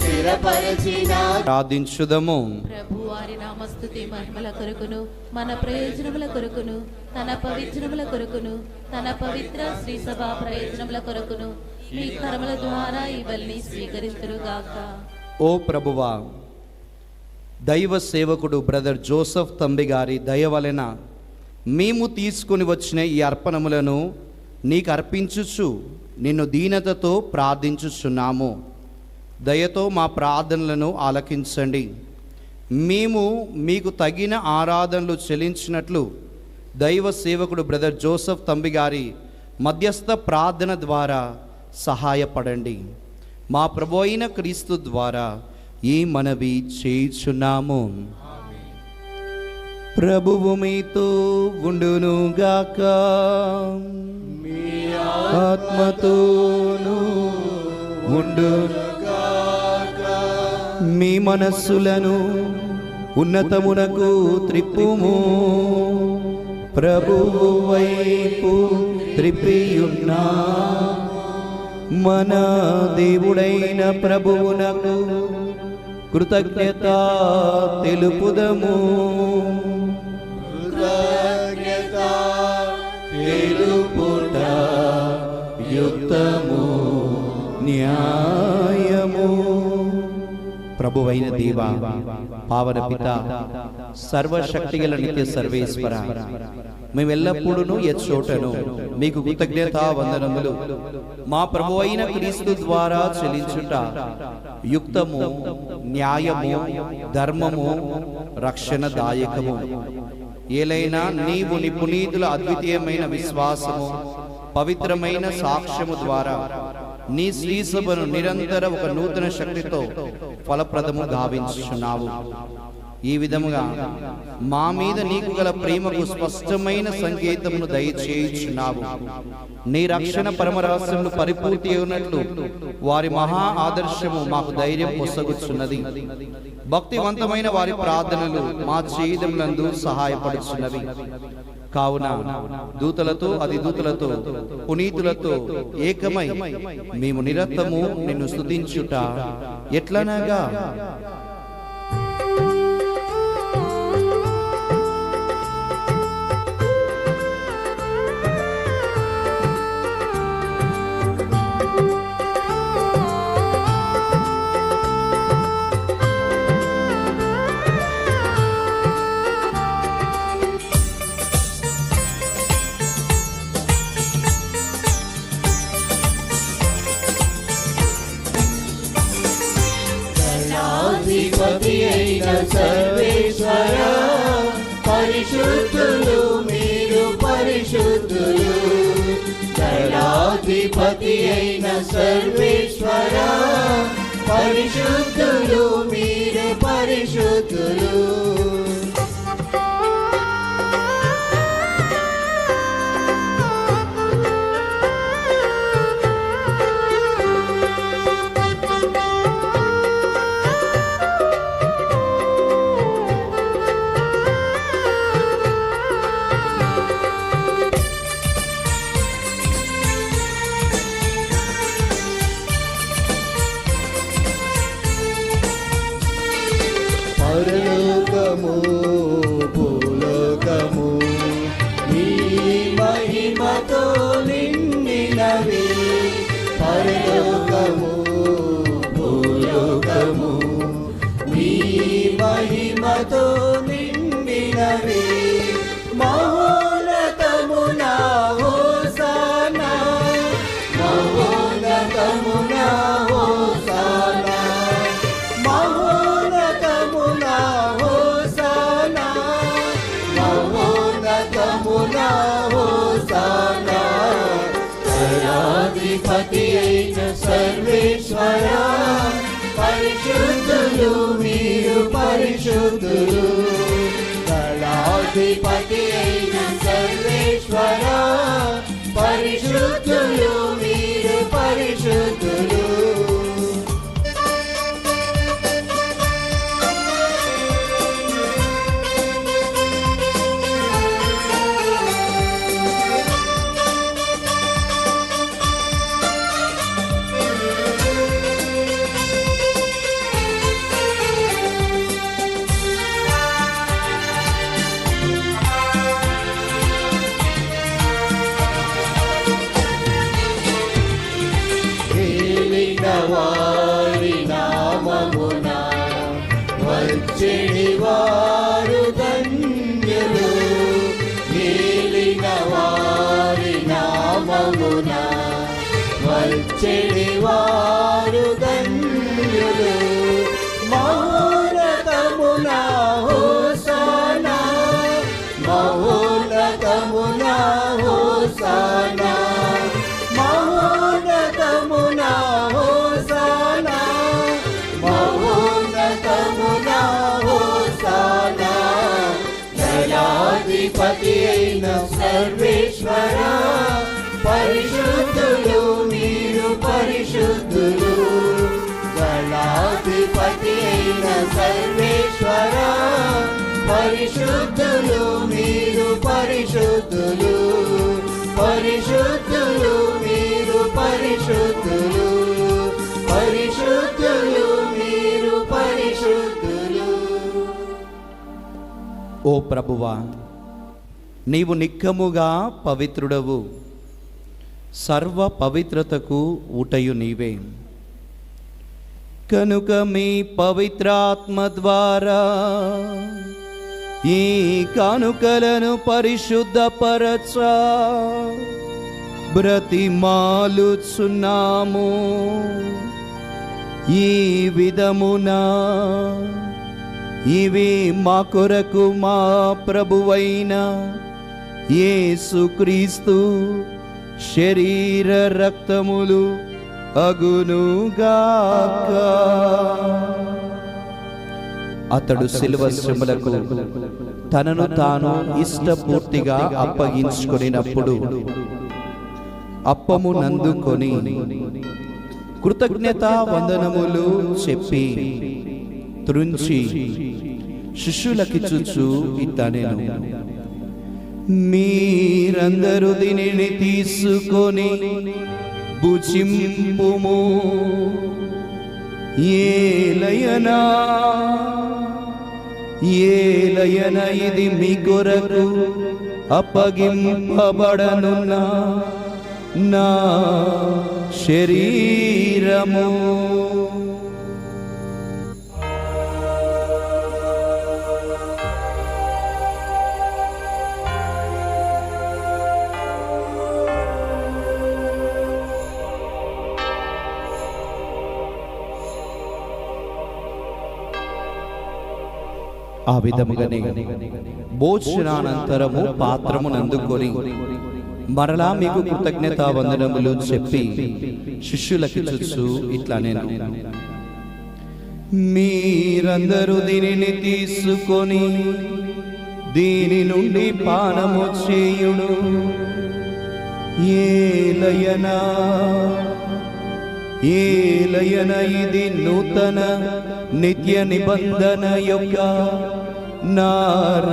Speaker 1: స్థిరపరచిన
Speaker 3: ప్రార్థించుదము.
Speaker 4: ప్రభు వారి నామస్తుతి మహిమల కొరకును, మన ప్రయోజనముల కొరకును, తన పవిత్రముల కొరకును, తన పవిత్ర శ్రీ సభ ప్రయోజనముల కొరకును మీ కర్మల ద్వారా ఇవన్నీ స్వీకరించురుగాక.
Speaker 3: ఓ ప్రభువా,
Speaker 6: దైవ సేవకుడు బ్రదర్ జోసెఫ్ తంబి గారి దయ వలన మేము తీసుకొని వచ్చిన ఈ అర్పణములను నీకు అర్పించుచు నిన్ను దీనతతో ప్రార్థించుచున్నాము. దయతో మా ప్రార్థనలను ఆలకించండి. మేము మీకు తగిన ఆరాధనలు చెల్లించినట్లు దైవ సేవకుడు బ్రదర్ జోసెఫ్ తంబి గారి మధ్యస్థ ప్రార్థన ద్వారా సహాయపడండి. మా ప్రభు అయిన క్రీస్తు ద్వారా ఈ మనవి చేయుచున్నాము. ప్రభువు మీతో ఉండునుగాక,
Speaker 1: మీ
Speaker 6: ఆత్మతోను ఉండునుగాక. మీ మనస్సులను ఉన్నతమునకు త్రిప్పుము, ప్రభువు వైపు త్రిప్పియున్నా మన దేవుడైన ప్రభువునకు కృతజ్ఞత తెలుపుదము.
Speaker 1: కృతజ్ఞత తెలుపుట యుక్తము
Speaker 6: న్యాయము. ప్రభువైన దేవా, పావన పిత, సర్వశక్తిగల నిత్య సర్వేశ్వర, మేమెల్లప్పుడూ ఎచ్చోటను మీకు కృతజ్ఞతా వందనములు మా ప్రభు అయిన క్రీస్తు ద్వారా చెల్లించుట యుక్తము, న్యాయము, ధర్మము, రక్షణదాయకము. ఏలైనా నీవు నీ పునీతుల అద్వితీయమైన విశ్వాసము, పవిత్రమైన సాక్ష్యము ద్వారా నీ శ్రీసభను నిరంతర ఒక నూతన శక్తితో ఫలప్రదము గావించుచున్నావు. ఈ విధముగా మా మీద నీకు గల ప్రేమకు స్పష్టమైన సంకేతమును దయచేయుచున్నావు. నీ రక్షణ పరమరహస్యమును పరిపూర్తి అయినట్లు వారి మహా ఆదర్శము మాకు ధైర్యం పొసగుచున్నది. భక్తివంతమైన వారి ప్రార్థనలు మా జీవితములందు సహాయపడుచున్నవి. కావున దూతలతో, అధిదూతలతో, పునీతులతో ఏకమై మేము నిరతము నిన్ను స్తుతించుట ఎట్లనగా,
Speaker 1: అధిపతి అయిన సర్వేశ్వర, పరిశుద్ధులు మీరు పరిశుద్ధులు. దళాధిపతి అయిన సర్వేశ్వర, పరిశుద్ధులు మీరు పరిశుద్ధులు. పరలోకము భూలోకము మీ మహిమతో నిండినవి. పరలోకము భూలోకము మీ మహిమతో నిండినవి. మహోన్నతమున హోసానా, మహోన్నతమున హోసానా, మహోన్నతమున హోసానా, మహోన్నతమున హోసానా. దళాధిపతి అయిన సర్వేశ్వర, పరిశుద్ధులు మీరు పరిశుద్ధులు. దళాధిపతి అయిన సర్వేశ్వర, పరిశుద్ధులు మీరు పరిశుద్ధులు. వచ్చేడి వారు ధన్యులు, ఏలిన వారి నామమున వచ్చేడి వారు ధన్యులు. మహోన్నతమున హోసానా, మహోన్నతమున హోసానా, మహోన్నతమున హోసానా, మహోన్నతమున హోసానా. దళాధిపతి అయిన సర్వేశ్వర, పరిశుద్ధులు మీరు పరిశుద్ధులు. దళాధిపతి అయిన సర్వేశ్వర, పరిశుద్ధులు మీరు పరిశుద్ధులు. పరిశుద్ధులు మీరు పరిశుద్ధులు. పరిశుద్ధులు మీరు పరిశుద్ధులు.
Speaker 6: ఓ ప్రభువా, నీవు నిక్కముగా పవిత్రుడవు, సర్వ పవిత్రతకు ఊటయు నీవే. కనుక మీ పవిత్రాత్మ ద్వారా ఈ కానుకలను పరిశుద్ధపరచ బ్రతిమాలుచున్నాము. ఈ విధమున ఇవి మా కొరకు మా ప్రభువైన యేసుక్రీస్తు శరీర రక్తములు అగునుగాక. అతడు శిలువ శ్రమలకు తనను తాను ఇష్టపూర్తిగా అప్పగించుకొనినప్పుడు అప్పము నందుకొని కృతజ్ఞతా వందనములు చెప్పి త్రుంచి శిష్యులకిచ్చుచు ఇట్లనెను, మీరందరూ దీనిని తీసుకొని భుజింపుము. ఏలయనా ఇది మీ కొరకు అప్పగింపబడనున్న నా శరీరము. ఆ విధముగానే భోజనానంతరము పాత్రమునందుకొని మరలా మీకు కృతజ్ఞతా వందనములు చెప్పి శిష్యులకిచ్చుచు ఇట్లనెను, మీరందరూ దీనిని తీసుకొని దీని నుండి పానము చేయుడు. ఏలయన ఇది నూతన నిత్య నిబంధన యొక్క నా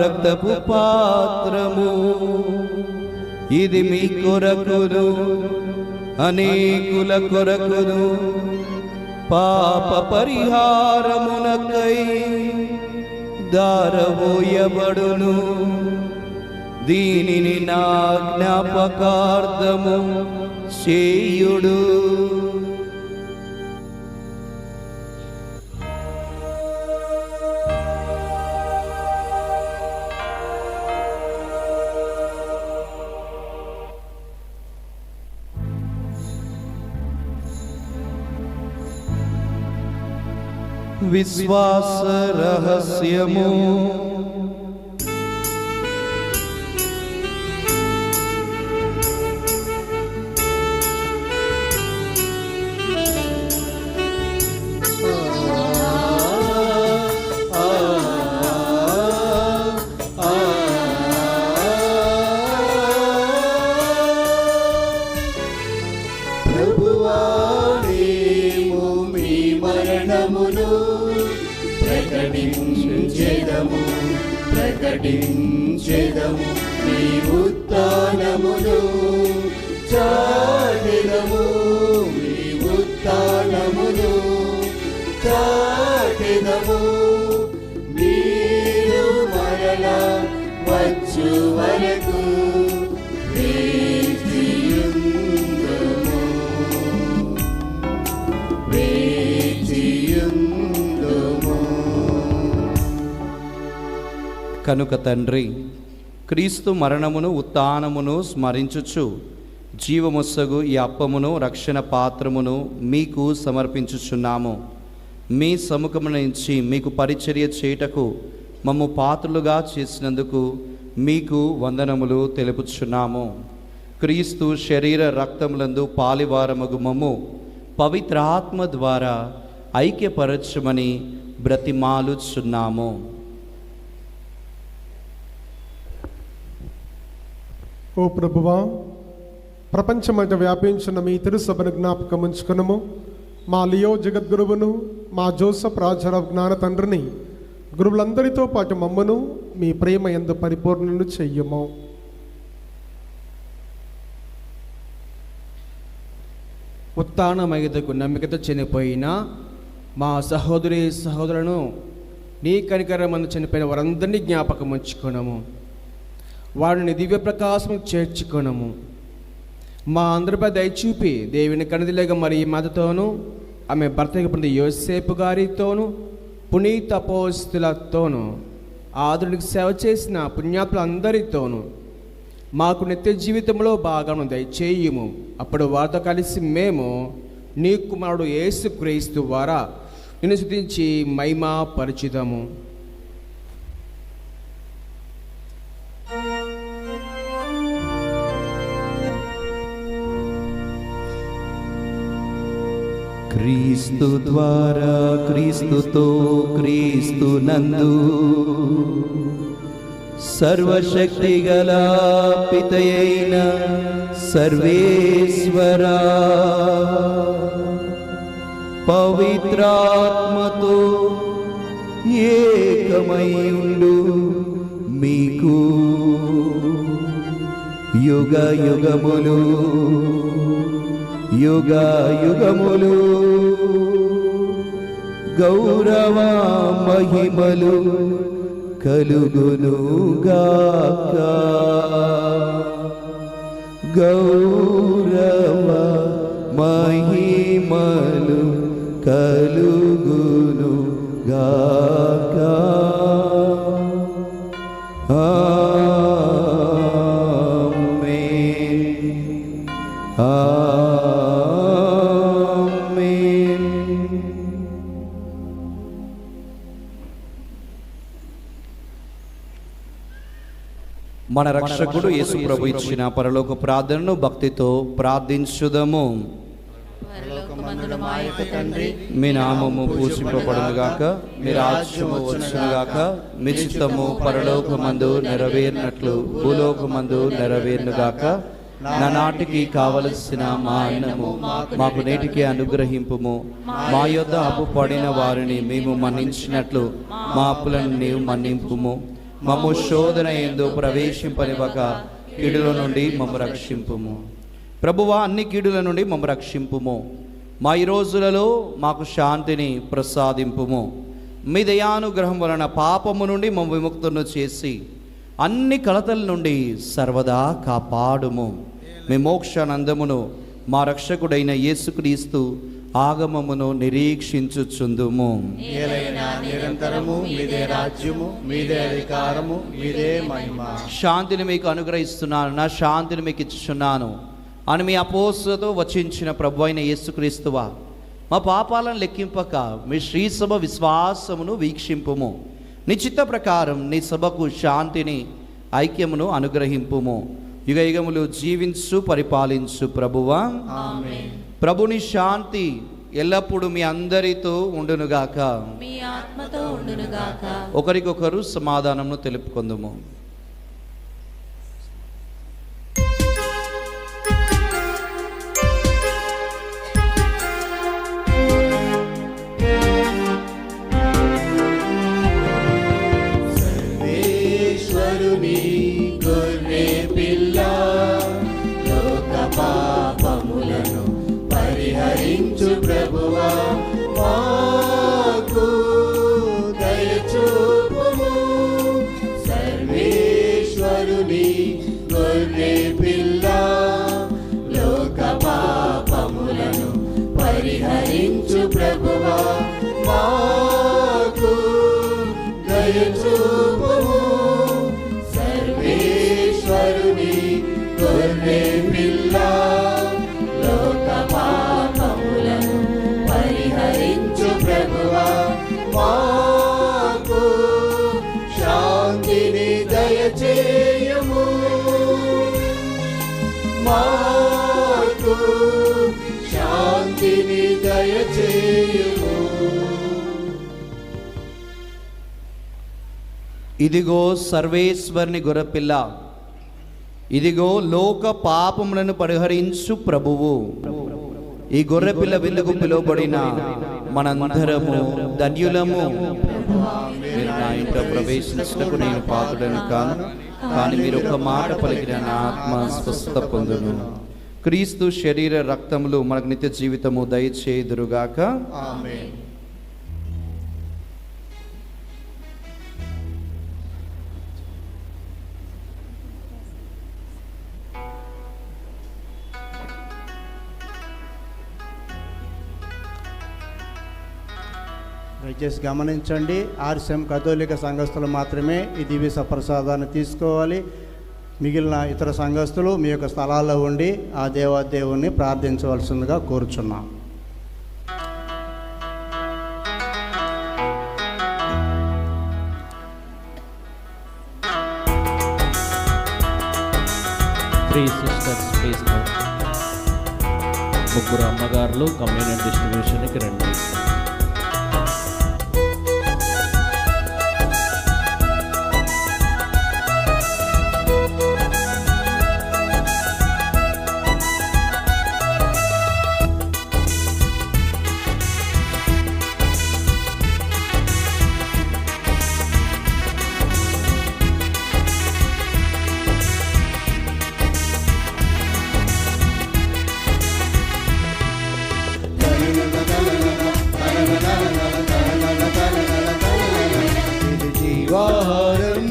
Speaker 6: రక్తపు పాత్రము. ఇది మీ కొరకును అనేకుల కొరకును పాప పరిహారమునకై దారవోయబడును. దీనిని నా జ్ఞాపకార్థము చేయుడు. విశ్వాస రహస్యము.
Speaker 1: ప్రకటించెదము నీ ఉత్థానమును, చాటెదము నీ ఉత్థానమును, చాటెదము. మీరు మరలా వచ్చు వరకు వేచియుందుము, వేచియుందుము.
Speaker 3: కనుక తండ్రి, క్రీస్తు మరణమును ఉత్థానమును స్మరించుచు జీవమొస్సగు ఈ అప్పమును రక్షణ పాత్రమును మీకు సమర్పించుచున్నాము. మీ సముఖము నుంచి మీకు పరిచర్య చేయుటకు మమ్ము పాత్రులుగా చేసినందుకు మీకు వందనములు తెలుపుచున్నాము. క్రీస్తు శరీర రక్తములందు పాలివారమగు మమ్ము పవిత్ర ఆత్మ ద్వారా ఐక్యపరచమని బ్రతిమాలుచున్నాము.
Speaker 7: ఓ ప్రభువా, ప్రపంచమంట వ్యాపించిన మీ తిరుసభను జ్ఞాపకం ఉంచుకునము. మా లియో జగద్గురువును, మా జోసఫ్ రాజారావు జ్ఞాన తండ్రిని, గురువులందరితో పాటు మమ్మను మీ ప్రేమ యందు పరిపూర్ణను చెయ్యము.
Speaker 8: ఉత్థానమయ్యకు నమ్మికతో చనిపోయిన మా సహోదరులను నీ కనికరమందు చనిపోయిన వారందరినీ జ్ఞాపకం ఉంచుకున్నాము. వారిని దివ్య ప్రకాశం చేర్చుకున్నాము. మా అందరిపై దయచూపి దేవుని కణదిలేక మరి మాతతోనూ, ఆమె భర్త యోసేపు గారితోనూ, పునీత అపోస్తులతోనూ, ఆదునికి సేవ చేసిన పుణ్యాత్ములందరితోనూ మాకు నిత్య జీవితంలో భాగం దయచేయుము. అప్పుడు వారితో కలిసి మేము నీ కుమారుడు యేసుక్రీస్తు ద్వారా నిన్ను స్తుతించి మహిమా పరచుదాము.
Speaker 3: క్రీస్తు ద్వారా, క్రీస్తుతో, క్రీస్తు నందు సర్వశక్తి గల పితయైన సర్వేశ్వరా, పవిత్రాత్మతో ఏకమైయుండు మీకు యుగ యుగములు యుగ యుగములు గౌరవ మహిమలు కలుగునుగాక. గౌరవ మహిమలు కలుగునుగాక. మన రక్షకుడు యేసు ప్రభు ఇచ్చిన పరలోక ప్రార్థనను భక్తితో ప్రార్థించుదము.
Speaker 4: పరలోకమందున మా యొక్క తండ్రి,
Speaker 3: మీ నామము పూజింపబడునుగాక, మీ రాజ్యము వచ్చునుగాక, మీ చిత్తము పరలోకమందు నెరవేరినట్లు భూలోకమందు నెరవేరునుగాక. నానాటికి కావలసిన మా అన్నము మాకు నేటికి అనుగ్రహింపుము. మా యొద్ద అప్పు పడిన వారిని మేము మన్నించినట్లు మా అప్పులను నీవు మన్నింపుము. మమ్ము శోధన యందు ప్రవేశింపనివ్వక కీడుల నుండి మమ్ము రక్షింపుము. ప్రభువా, అన్ని కీడుల నుండి మమ్ము రక్షింపుము. మా ఈ రోజులలో మాకు శాంతిని ప్రసాదింపుము. మీ దయానుగ్రహం వలన పాపము నుండి మమ్ము విముక్తులను చేసి అన్ని కలతల నుండి సర్వదా కాపాడుము. మీ మోక్షానందమును మా రక్షకుడైన యేసుక్రీస్తు ఆగమమును నిరీక్షించుచుందుము.
Speaker 1: ఏలైనా నిరంతరము మీదే రాజ్యము, మీదే అధికారము, మీదే మహిమ.
Speaker 3: శాంతిని మీకు అనుగ్రహిస్తున్నాను, నా శాంతిని మీకు ఇచ్చుచున్నాను అని మీ అపోస్తులతో వచించిన ప్రభు అయిన యేసుక్రీస్తువా, మా పాపాలను లెక్కింపక మీ శ్రీసభ విశ్వాసమును వీక్షింపుము. నీ చిత్త ప్రకారం నీ సభకు శాంతిని ఐక్యమును అనుగ్రహింపుము. యుగ యుగములు జీవించు పరిపాలించు ప్రభువా.
Speaker 1: ఆమేన్.
Speaker 3: ప్రభుని శాంతి ఎల్లప్పుడూ మీ అందరితో ఉండునుగాక.
Speaker 4: మీ ఆత్మతో ఉండునుగాక.
Speaker 3: ఒకరికొకరు సమాధానమును తెలుపుకుందుము.
Speaker 1: సర్వేశ్వరుని గొర్రె పిల్ల, లోక పాపములను పరిహరించు ప్రభువా, మాకు దయచూపుము. సర్వే మాకు శాంతిని దయచేయము, మాకు శాంతిని దయచేయము.
Speaker 6: ఇదిగో సర్వేశ్వరుని గొర్రెపిల్ల, ఇదిగో లోక పాపములను పరిహరించు ప్రభువు. ఈ గొర్రెపిల్ల విందుకు పిలువబడిన మనందరము ధన్యులము. మీరు నా ఇంట ప్రవేశించుటకు నేను పాత్రుడను కాను, కానీ మీరు ఒక మాట పలికిన నా ఆత్మ స్వస్థత పొందును. క్రీస్తు శరీర రక్తములు మనకు నిత్య జీవితము దయచేయుదురుగాక.
Speaker 1: ఆమేన్. దయచేసి గమనించండి, ఆర్సిఎం కథోలిక సంఘస్థులు మాత్రమే ఈ దివ్య సప్రసాదాన్ని తీసుకోవాలి. మిగిలిన ఇతర సంఘస్థులు మీ యొక్క స్థలాల్లో ఉండి ఆ దేవాదేవుని ప్రార్థించవలసిందిగా కోరుచున్నాం.
Speaker 2: Three sisters please. ముగ్గురు అమ్మగారులు కమ్యూనిటీ డిస్ట్రిబ్యూషన్కి రండి.
Speaker 1: ఇది జీవాహారం,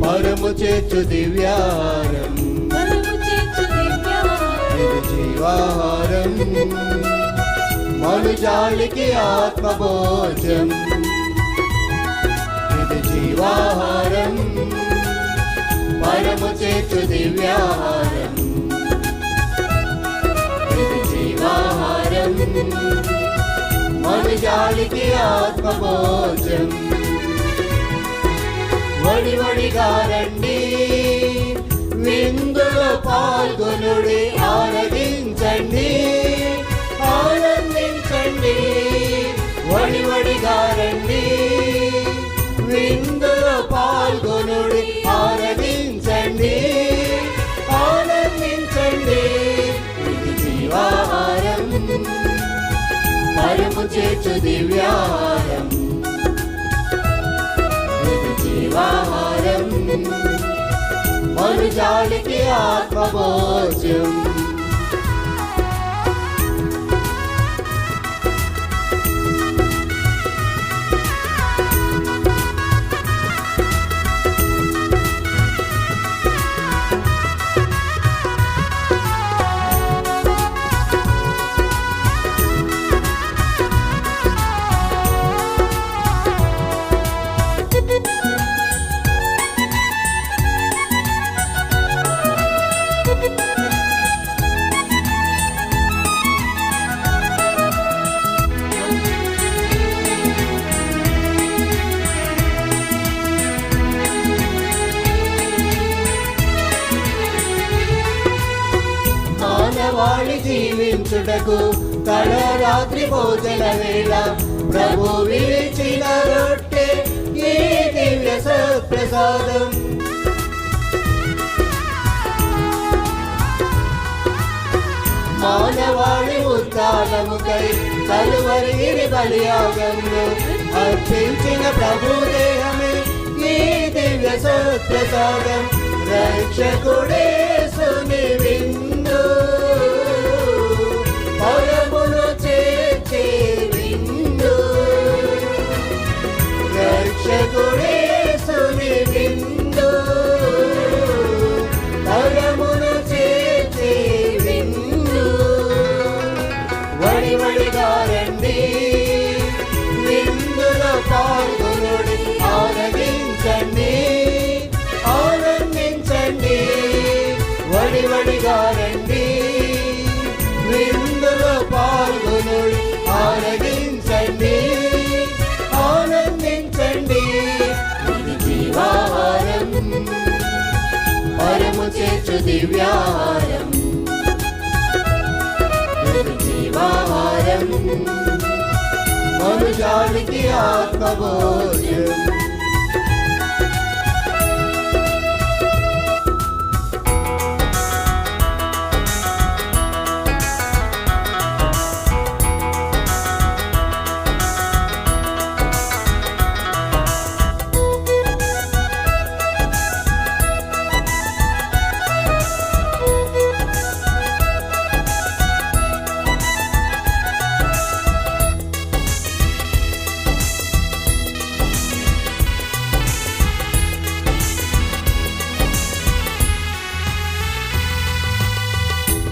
Speaker 1: పరము చేర్చు దివ్యాహారం. ఇది జీవాహారం, మనుజాలికి ఆత్మభోజం. ఇది జీవాహారం, పరము చేర్చు దివ్యాహారం. ఇది జీవాహారం, మనుజాలికి ఆత్మభోజం. వడి వడిగా రండి, విందులో పాల్గొనుడి, ఆరగించండి, ఆనందించండి. వడి వడిగా రండి, విందులో పాల్గొనుడి, ఆరగించండి, ఆనందించండి. ఇది జీవాహారం, పరము చేర్చు దివ్యాహారం. ఇది జీవాహారం, మనుజాలికి ఆత్మభోజం. మానవాళి జీవించుటకు తడరాత్రి భోజన వేళ ప్రభు విరిచిన రొట్టె ఈ దివ్య సత్ప్రసాదం. మానవాళి ఉద్ధానముకై కలువరిగిరి బలియాగంలో అర్పించిన ప్రభు దేహమే ఈ దివ్య సత్ప్రసాదం. రక్షకుడేసుని విందు, పరమును చేర్చే విందు. రక్షకుడేసుని విందు, పరమును చేర్చే విందు. వడి వడిగా రండి, విందులో పాల్గొనుడి, ఆరగించండి, ఆనందించండి. వడి వడిగా రండి, దివ్యాహారం ఇది జీవాహారం మనుజానికి ఆత్మభోజ్యం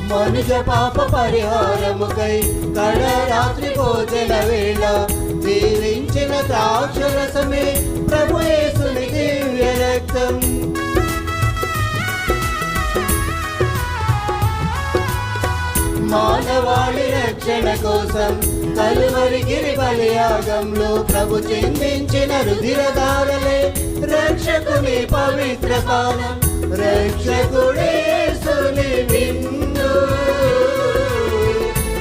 Speaker 1: మనుజ పాప పరిహారముకై కడరాత్రి భోజన వేళ దీవించిన ద్రాక్షరసమే ప్రభు యేసుని దివ్య రక్తం మానవాళి రక్షణ కోసం కలువరి గిరి బలియాగంలో ప్రభు చిందించిన రుధిరధారలే రక్షకుని పవిత్ర పానం రక్షకుడే యేసుని విందు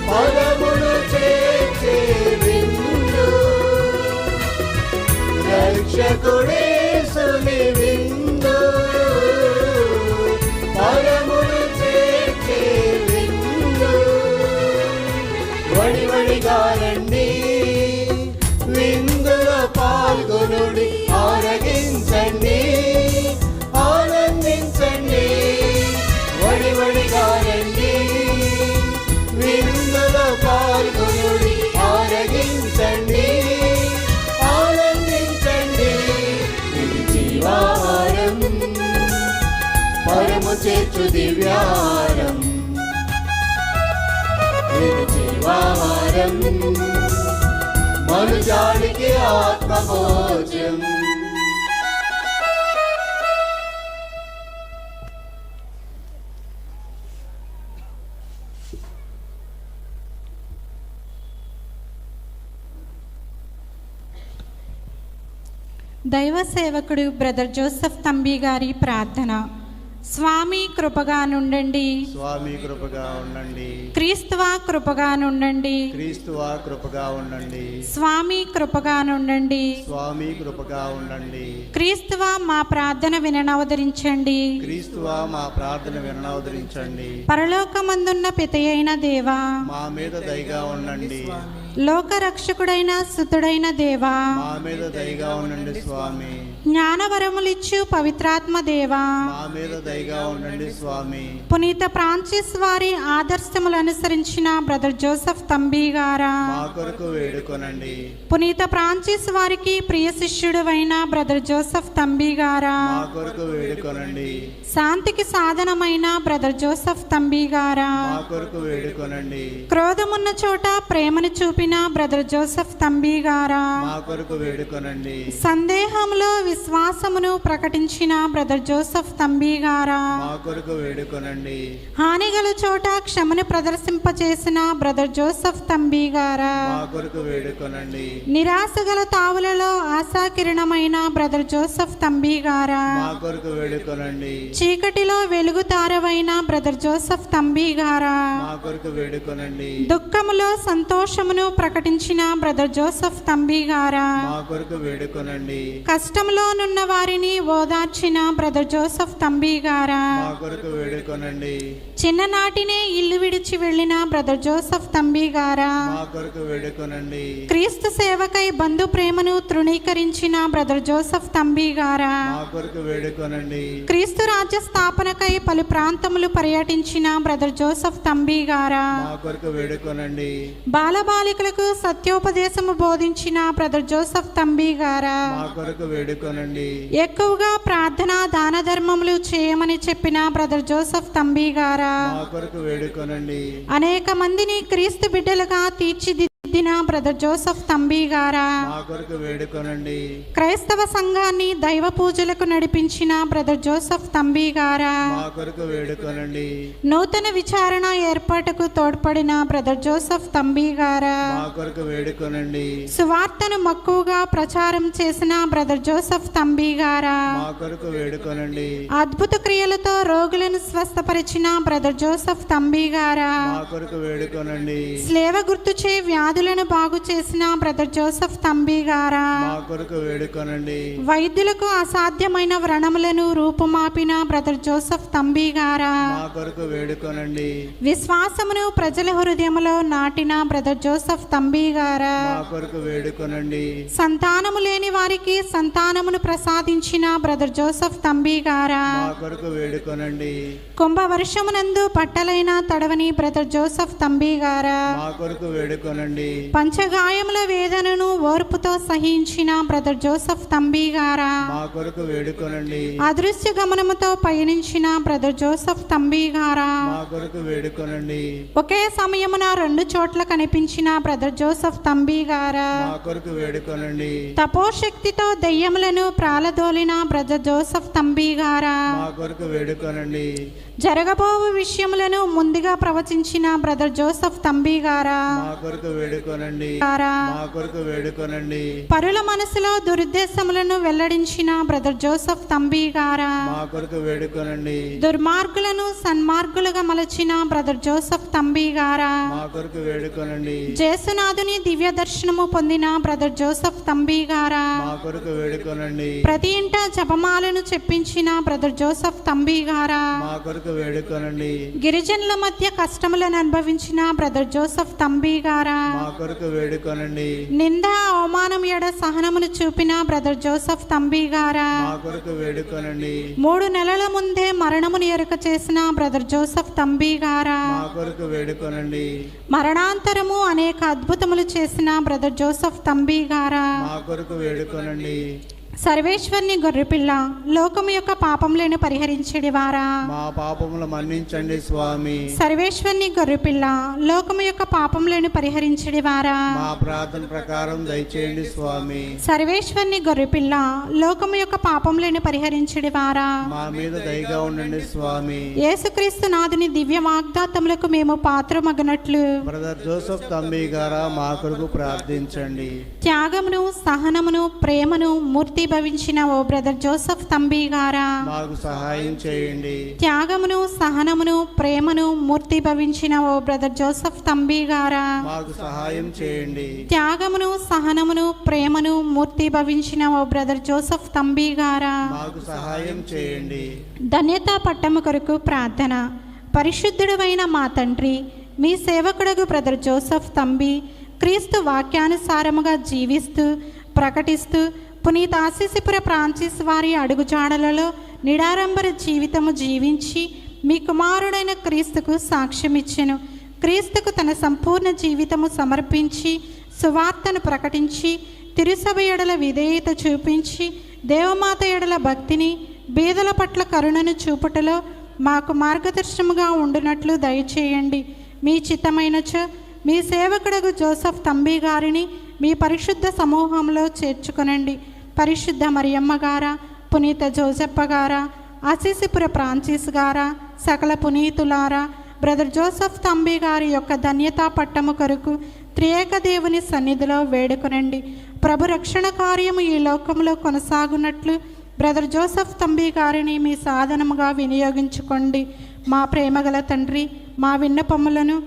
Speaker 1: పదములు చేర్చే విందు రక్షకుడే యేసుని విందు పదములు చేర్చే విందు వడివడిగా రండి విందులో పాల్గొనుడి ఆరగించండి ఆనందించండి వడివడిగా రండి విందులో పాల్గొనుడి ఆరగించండి ఆనందించండి ఇది జీవాహారం పరము చేర్చు దివ్యాహారం ఇది జీవాహారం మనుజానికి ఆత్మభోజ్యం
Speaker 9: దైవ సేవకుడు బ్రదర్ జోసెఫ్ తంబి గారి ప్రార్థన. స్వామి కృపగా నుండండి,
Speaker 1: స్వామి కృపగా ఉండండి,
Speaker 9: క్రీస్తువా కృపగా నుండండి,
Speaker 1: క్రీస్తువా కృపగా ఉండండి,
Speaker 9: స్వామి కృపగా నుండండి,
Speaker 1: స్వామి కృపగా ఉండండి,
Speaker 9: క్రీస్తువా మా ప్రార్థన విననవదరించండి,
Speaker 1: క్రీస్తువా మా ప్రార్థన వినవదరించండి,
Speaker 9: పరలోకమందున్న పితయైన దేవా
Speaker 1: మా మీద దయగా ఉండండి,
Speaker 9: లోక రక్షకుడైన సుతుడైన దేవా
Speaker 1: మా మీద దయగా ఉండండి స్వామి,
Speaker 9: జ్ఞానవరములిచ్చు పవిత్రాత్మ దేవా
Speaker 1: మా మీద దయగా ఉండండి స్వామి,
Speaker 9: పునీత ఫ్రాన్సిస్ వారి ఆదర్శములు అనుసరించిన బ్రదర్ జోసెఫ్ తంబి గారా
Speaker 1: మా కొరకు వేడుకొనండి,
Speaker 9: పునీత ఫ్రాన్సిస్ వారికి ప్రియ శిష్యుడైన బ్రదర్ జోసెఫ్ తంబి గారా
Speaker 1: మా కొరకు వేడుకొనండి,
Speaker 9: శాంతికి సాధనమైన బ్రదర్ జోసెఫ్ తంబి గారా
Speaker 1: మా కొరకు వేడుకొనండి,
Speaker 9: క్రోధమున్న చోట ప్రేమను చూపిన బ్రదర్ జోసెఫ్ తంబి గారా
Speaker 1: మా కొరకు వేడుకొనండి,
Speaker 9: సందేహంలో విశ్వాసమును ప్రకటించిన బ్రదర్ జోసెఫ్ తంబి గారా
Speaker 1: మా కొరకు వేడుకొనండి,
Speaker 9: హానిగల చోట క్షమను ప్రదర్శింపచేసిన బ్రదర్ జోసెఫ్ తంబి గారా
Speaker 1: మా కొరకు వేడుకొనండి,
Speaker 9: నిరాశగల తావులలో ఆశాకిరణమైన బ్రదర్ జోసెఫ్ తంబి గారా
Speaker 1: మా కొరకు వేడుకొనండి,
Speaker 9: చీకటిలో వెలుగుతారవైన బ్రదర్ జోసెఫ్ తంబి గారా
Speaker 1: మా కొరకు వేడుకొనండి,
Speaker 9: దుఃఖములో సంతోషమును ప్రకటించిన బ్రదర్ జోసెఫ్ తంబి గారా
Speaker 1: మా కొరకు వేడుకొనండి,
Speaker 9: కష్టంలోనున్న వారిని ఓదార్చిన బ్రదర్ జోసెఫ్ తంబి గారా
Speaker 1: మా కొరకు వేడుకొనండి,
Speaker 9: చిన్ననాటినే ఇల్లు విడిచి వెళ్ళిన బ్రదర్ జోసెఫ్ తంబి గారా
Speaker 1: మా కొరకు వేడుకొనండి,
Speaker 9: క్రీస్తు సేవకై బంధు ప్రేమను తృణీకరించిన బ్రదర్ జోసెఫ్ తంబి గారా
Speaker 1: మా కొరకు వేడుకొనండి,
Speaker 9: క్రీస్తు రాజ్య స్థాపనకై పలు ప్రాంతములు పర్యటించిన బ్రదర్ జోసెఫ్ తంబి గారా
Speaker 1: మా కొరకు వేడుకొనండి,
Speaker 9: బాలబాలికలకు సత్యోపదేశము బోధించిన బ్రదర్ జోసెఫ్ తంబి గారా
Speaker 1: మా కొరకు వేడుకొనండి,
Speaker 9: ఎక్కువగా ప్రార్థన దాన ధర్మములు చేయమని చెప్పిన బ్రదర్ జోసెఫ్ తంబి గారా
Speaker 1: మా కొరకు వేడుకొనండి,
Speaker 9: అనేక మందిని క్రీస్తు బిడ్డలుగా తీర్చిదిద్దిన దిన బ్రదర్ జోసఫ్ తంబి గారా,
Speaker 1: మా కొరకు వేడుకొనండి.
Speaker 9: క్రైస్తవ సంఘాన్ని దైవ పూజలకు నడిపించిన బ్రదర్ జోసఫ్ తంబి గారా,
Speaker 1: మా కొరకు వేడుకొనండి.
Speaker 9: నూతన విచారణ ఏర్పాటుకు తోడ్పడిన బ్రదర్ జోసఫ్ తంబి గారా,
Speaker 1: మా కొరకు వేడుకొనండి.
Speaker 9: సువార్తను మక్కువగా ప్రచారం చేసిన బ్రదర్ జోసఫ్ తంబి గారా,
Speaker 1: మా కొరకు వేడుకొనండి.
Speaker 9: అద్భుత క్రియలతో రోగులను స్వస్థపరిచిన బ్రదర్ జోసఫ్ తంబి గారా,
Speaker 1: మా కొరకు వేడుకొనండి.
Speaker 9: స్లేవ గుర్తుచే వ్యాధులను బాగు చేసిన బ్రదర్ జోసఫ్ తంబి గారా,
Speaker 1: మా కొరకు వేడుకొనండి.
Speaker 9: వైద్యులకు అసాధ్యమైన వ్రణములను రూపుమాపిన బ్రదర్ జోసఫ్ తంబి గారా,
Speaker 1: మా కొరకు వేడుకొనండి.
Speaker 9: విశ్వాసమును ప్రజల హృదయములో నాటిన బ్రదర్ జోసఫ్ తంబి గారా,
Speaker 1: మా కొరకు వేడుకొనండి.
Speaker 9: సంతానము లేని వారికి సంతానమును ప్రసాదించిన బ్రదర్ జోసఫ్ తంబి గారా,
Speaker 1: మా కొరకు వేడుకొనండి.
Speaker 9: కుంభవర్షమునందు బట్టలైన తడవని బ్రదర్ జోసఫ్ తంబి గారా,
Speaker 1: మా కొరకు వేడుకొనండి.
Speaker 9: పంచగాయముల వేదనను ఓర్పుతో సహించిన బ్రదర్ జోసఫ్ తంబి గారా,
Speaker 1: మా కొరకు వేడుకొనండి.
Speaker 9: అదృశ్య గమనముతో పయనించిన బ్రదర్ జోసఫ్ తంబి గారా,
Speaker 1: మా కొరకు వేడుకొనండి.
Speaker 9: ఒకే సమయమున 2 చోట్ల కనిపించిన బ్రదర్ జోసఫ్ తంబి గారా,
Speaker 1: మా కొరకు వేడుకొనండి.
Speaker 9: తపోశక్తితో దెయ్యములను ప్రాలదోలిన బ్రదర్ జోసఫ్ తంబి గారా,
Speaker 1: మా కొరకు వేడుకొనండి.
Speaker 9: జరగబోవు విషయములను ముందుగా ప్రవచించిన బ్రదర్ జోసఫ్ తంబి గారా,
Speaker 1: మా కొరకు వేడుకొనండి. మా కొరకు వేడుకొనండి.
Speaker 9: పరుల మనసులో దురుద్దేశములను వెల్లడించిన బ్రదర్ జోసఫ్ తంబి గారా,
Speaker 1: మా కొరకు వేడుకొనండి.
Speaker 9: దుర్మార్గులను సన్మార్గులుగా మలచిన బ్రదర్ జోసఫ్ తంబి గారా,
Speaker 1: మా కొరకు వేడుకొనండి.
Speaker 9: జేసునాథుని దివ్య దర్శనము పొందిన బ్రదర్ జోసఫ్ తంబి గారా,
Speaker 1: మా కొరకు వేడుకొనండి.
Speaker 9: ప్రతి ఇంట జపమాలను చెప్పించిన బ్రదర్ జోసఫ్ తంబి గారా,
Speaker 1: మా కొరకు వేడుకొనండి.
Speaker 9: గిరిజనుల మధ్య కష్టములను అనుభవించిన బ్రదర్ జోసఫ్ తంబి గారా,
Speaker 1: మా కొరకు వేడుకొనండి.
Speaker 9: నింద అవమానం ఎడ సహనమును చూపిన బ్రదర్ జోసఫ్ తంబి గారా,
Speaker 1: మా కొరకు వేడుకొనండి.
Speaker 9: 3 నెలల ముందే మరణమును ఎరుక చేసిన బ్రదర్ జోసఫ్ తంబి గారా,
Speaker 1: మా కొరకు వేడుకొనండి.
Speaker 9: మరణాంతరము అనేక అద్భుతములు చేసిన బ్రదర్ జోసఫ్ తంబి గారా,
Speaker 1: మా కొరకు వేడుకొనండి.
Speaker 9: సర్వేశ్వరుని గొర్రెపిల్ల లోకము యొక్క పాపములను పరిహరించేడివారా,
Speaker 1: మా పాపములు మన్నించండి స్వామి.
Speaker 9: సర్వేశ్వరుని గొర్రెపిల్ల లోకము యొక్క పాపములను పరిహరించేడివారా,
Speaker 1: మా ప్రార్థన ప్రకారం దయచేయండి స్వామి.
Speaker 9: సర్వేశ్వరుని గొర్రెపిల్ల లోకము యొక్క పాపములను పరిహరించేడివారా,
Speaker 1: మా మీద దయగా ఉండండి స్వామి.
Speaker 9: యేసుక్రీస్తు నాథుని దివ్య వాగ్దాతములకు మేము పాత్రమగనట్లు
Speaker 1: బ్రదర్ జోసఫ్ తంబి గారా మా కొరకు ప్రార్థించండి.
Speaker 9: త్యాగమును సహనమును ప్రేమను మూర్తి భవించిన ఓ బ్రదర్ జోసఫ్ తంబి గారా,
Speaker 1: మాకు సహాయం చేయండి.
Speaker 9: త్యాగమును సహనమును ప్రేమను మూర్తి భవించిన ఓ బ్రదర్ జోసఫ్ తంబి గారా,
Speaker 1: మాకు సహాయం చేయండి.
Speaker 9: త్యాగమును సహనమును ప్రేమను మూర్తి భవించిన ఓ బ్రదర్ జోసఫ్ తంబి గారా,
Speaker 1: మాకు సహాయం చేయండి.
Speaker 9: ధన్యతా పట్టము కొరకు ప్రార్థన. పరిశుద్ధుడైన మా తండ్రి, మీ సేవకుడగు బ్రదర్ జోసఫ్ తంబి క్రీస్తు వాక్యానుసారముగా జీవిస్తూ ప్రకటిస్తూ పునీత ఆశీసిపుర ఫ్రాన్సిస్ వారి అడుగుజాడలలో నిడారంబర జీవితము జీవించి మీ కుమారుడైన క్రీస్తుకు సాక్ష్యమిచ్చెను. క్రీస్తుకు తన సంపూర్ణ జీవితము సమర్పించి సువార్తను ప్రకటించి తిరుసభ ఎడల విధేయత చూపించి దేవమాత ఎడల భక్తిని బీదల పట్ల కరుణను చూపుటలో మాకు మార్గదర్శనముగా ఉండునట్లు దయచేయండి. మీ చిత్తమైనచో మీ సేవకుడగు జోసఫ్ తంబి గారిని మీ పరిశుద్ధ సమూహంలో చేర్చుకొనండి. పరిశుద్ధ మరియమ్మ గారా, పునీత జోసెప్ప గారా, ఆశీసిపుర ఫ్రాన్సిస్ గారా, సకల పునీతులారా, బ్రదర్ జోసఫ్ తంబి గారి యొక్క ధన్యతా పట్టము కొరకు త్రియేక దేవుని సన్నిధిలో వేడుకొనండి. ప్రభు రక్షణ కార్యము ఈ లోకంలో కొనసాగునట్లు బ్రదర్ జోసఫ్ తంబి గారిని మీ సాధనముగా వినియోగించుకోండి. మా ప్రేమగల తండ్రి, మా విన్నపములను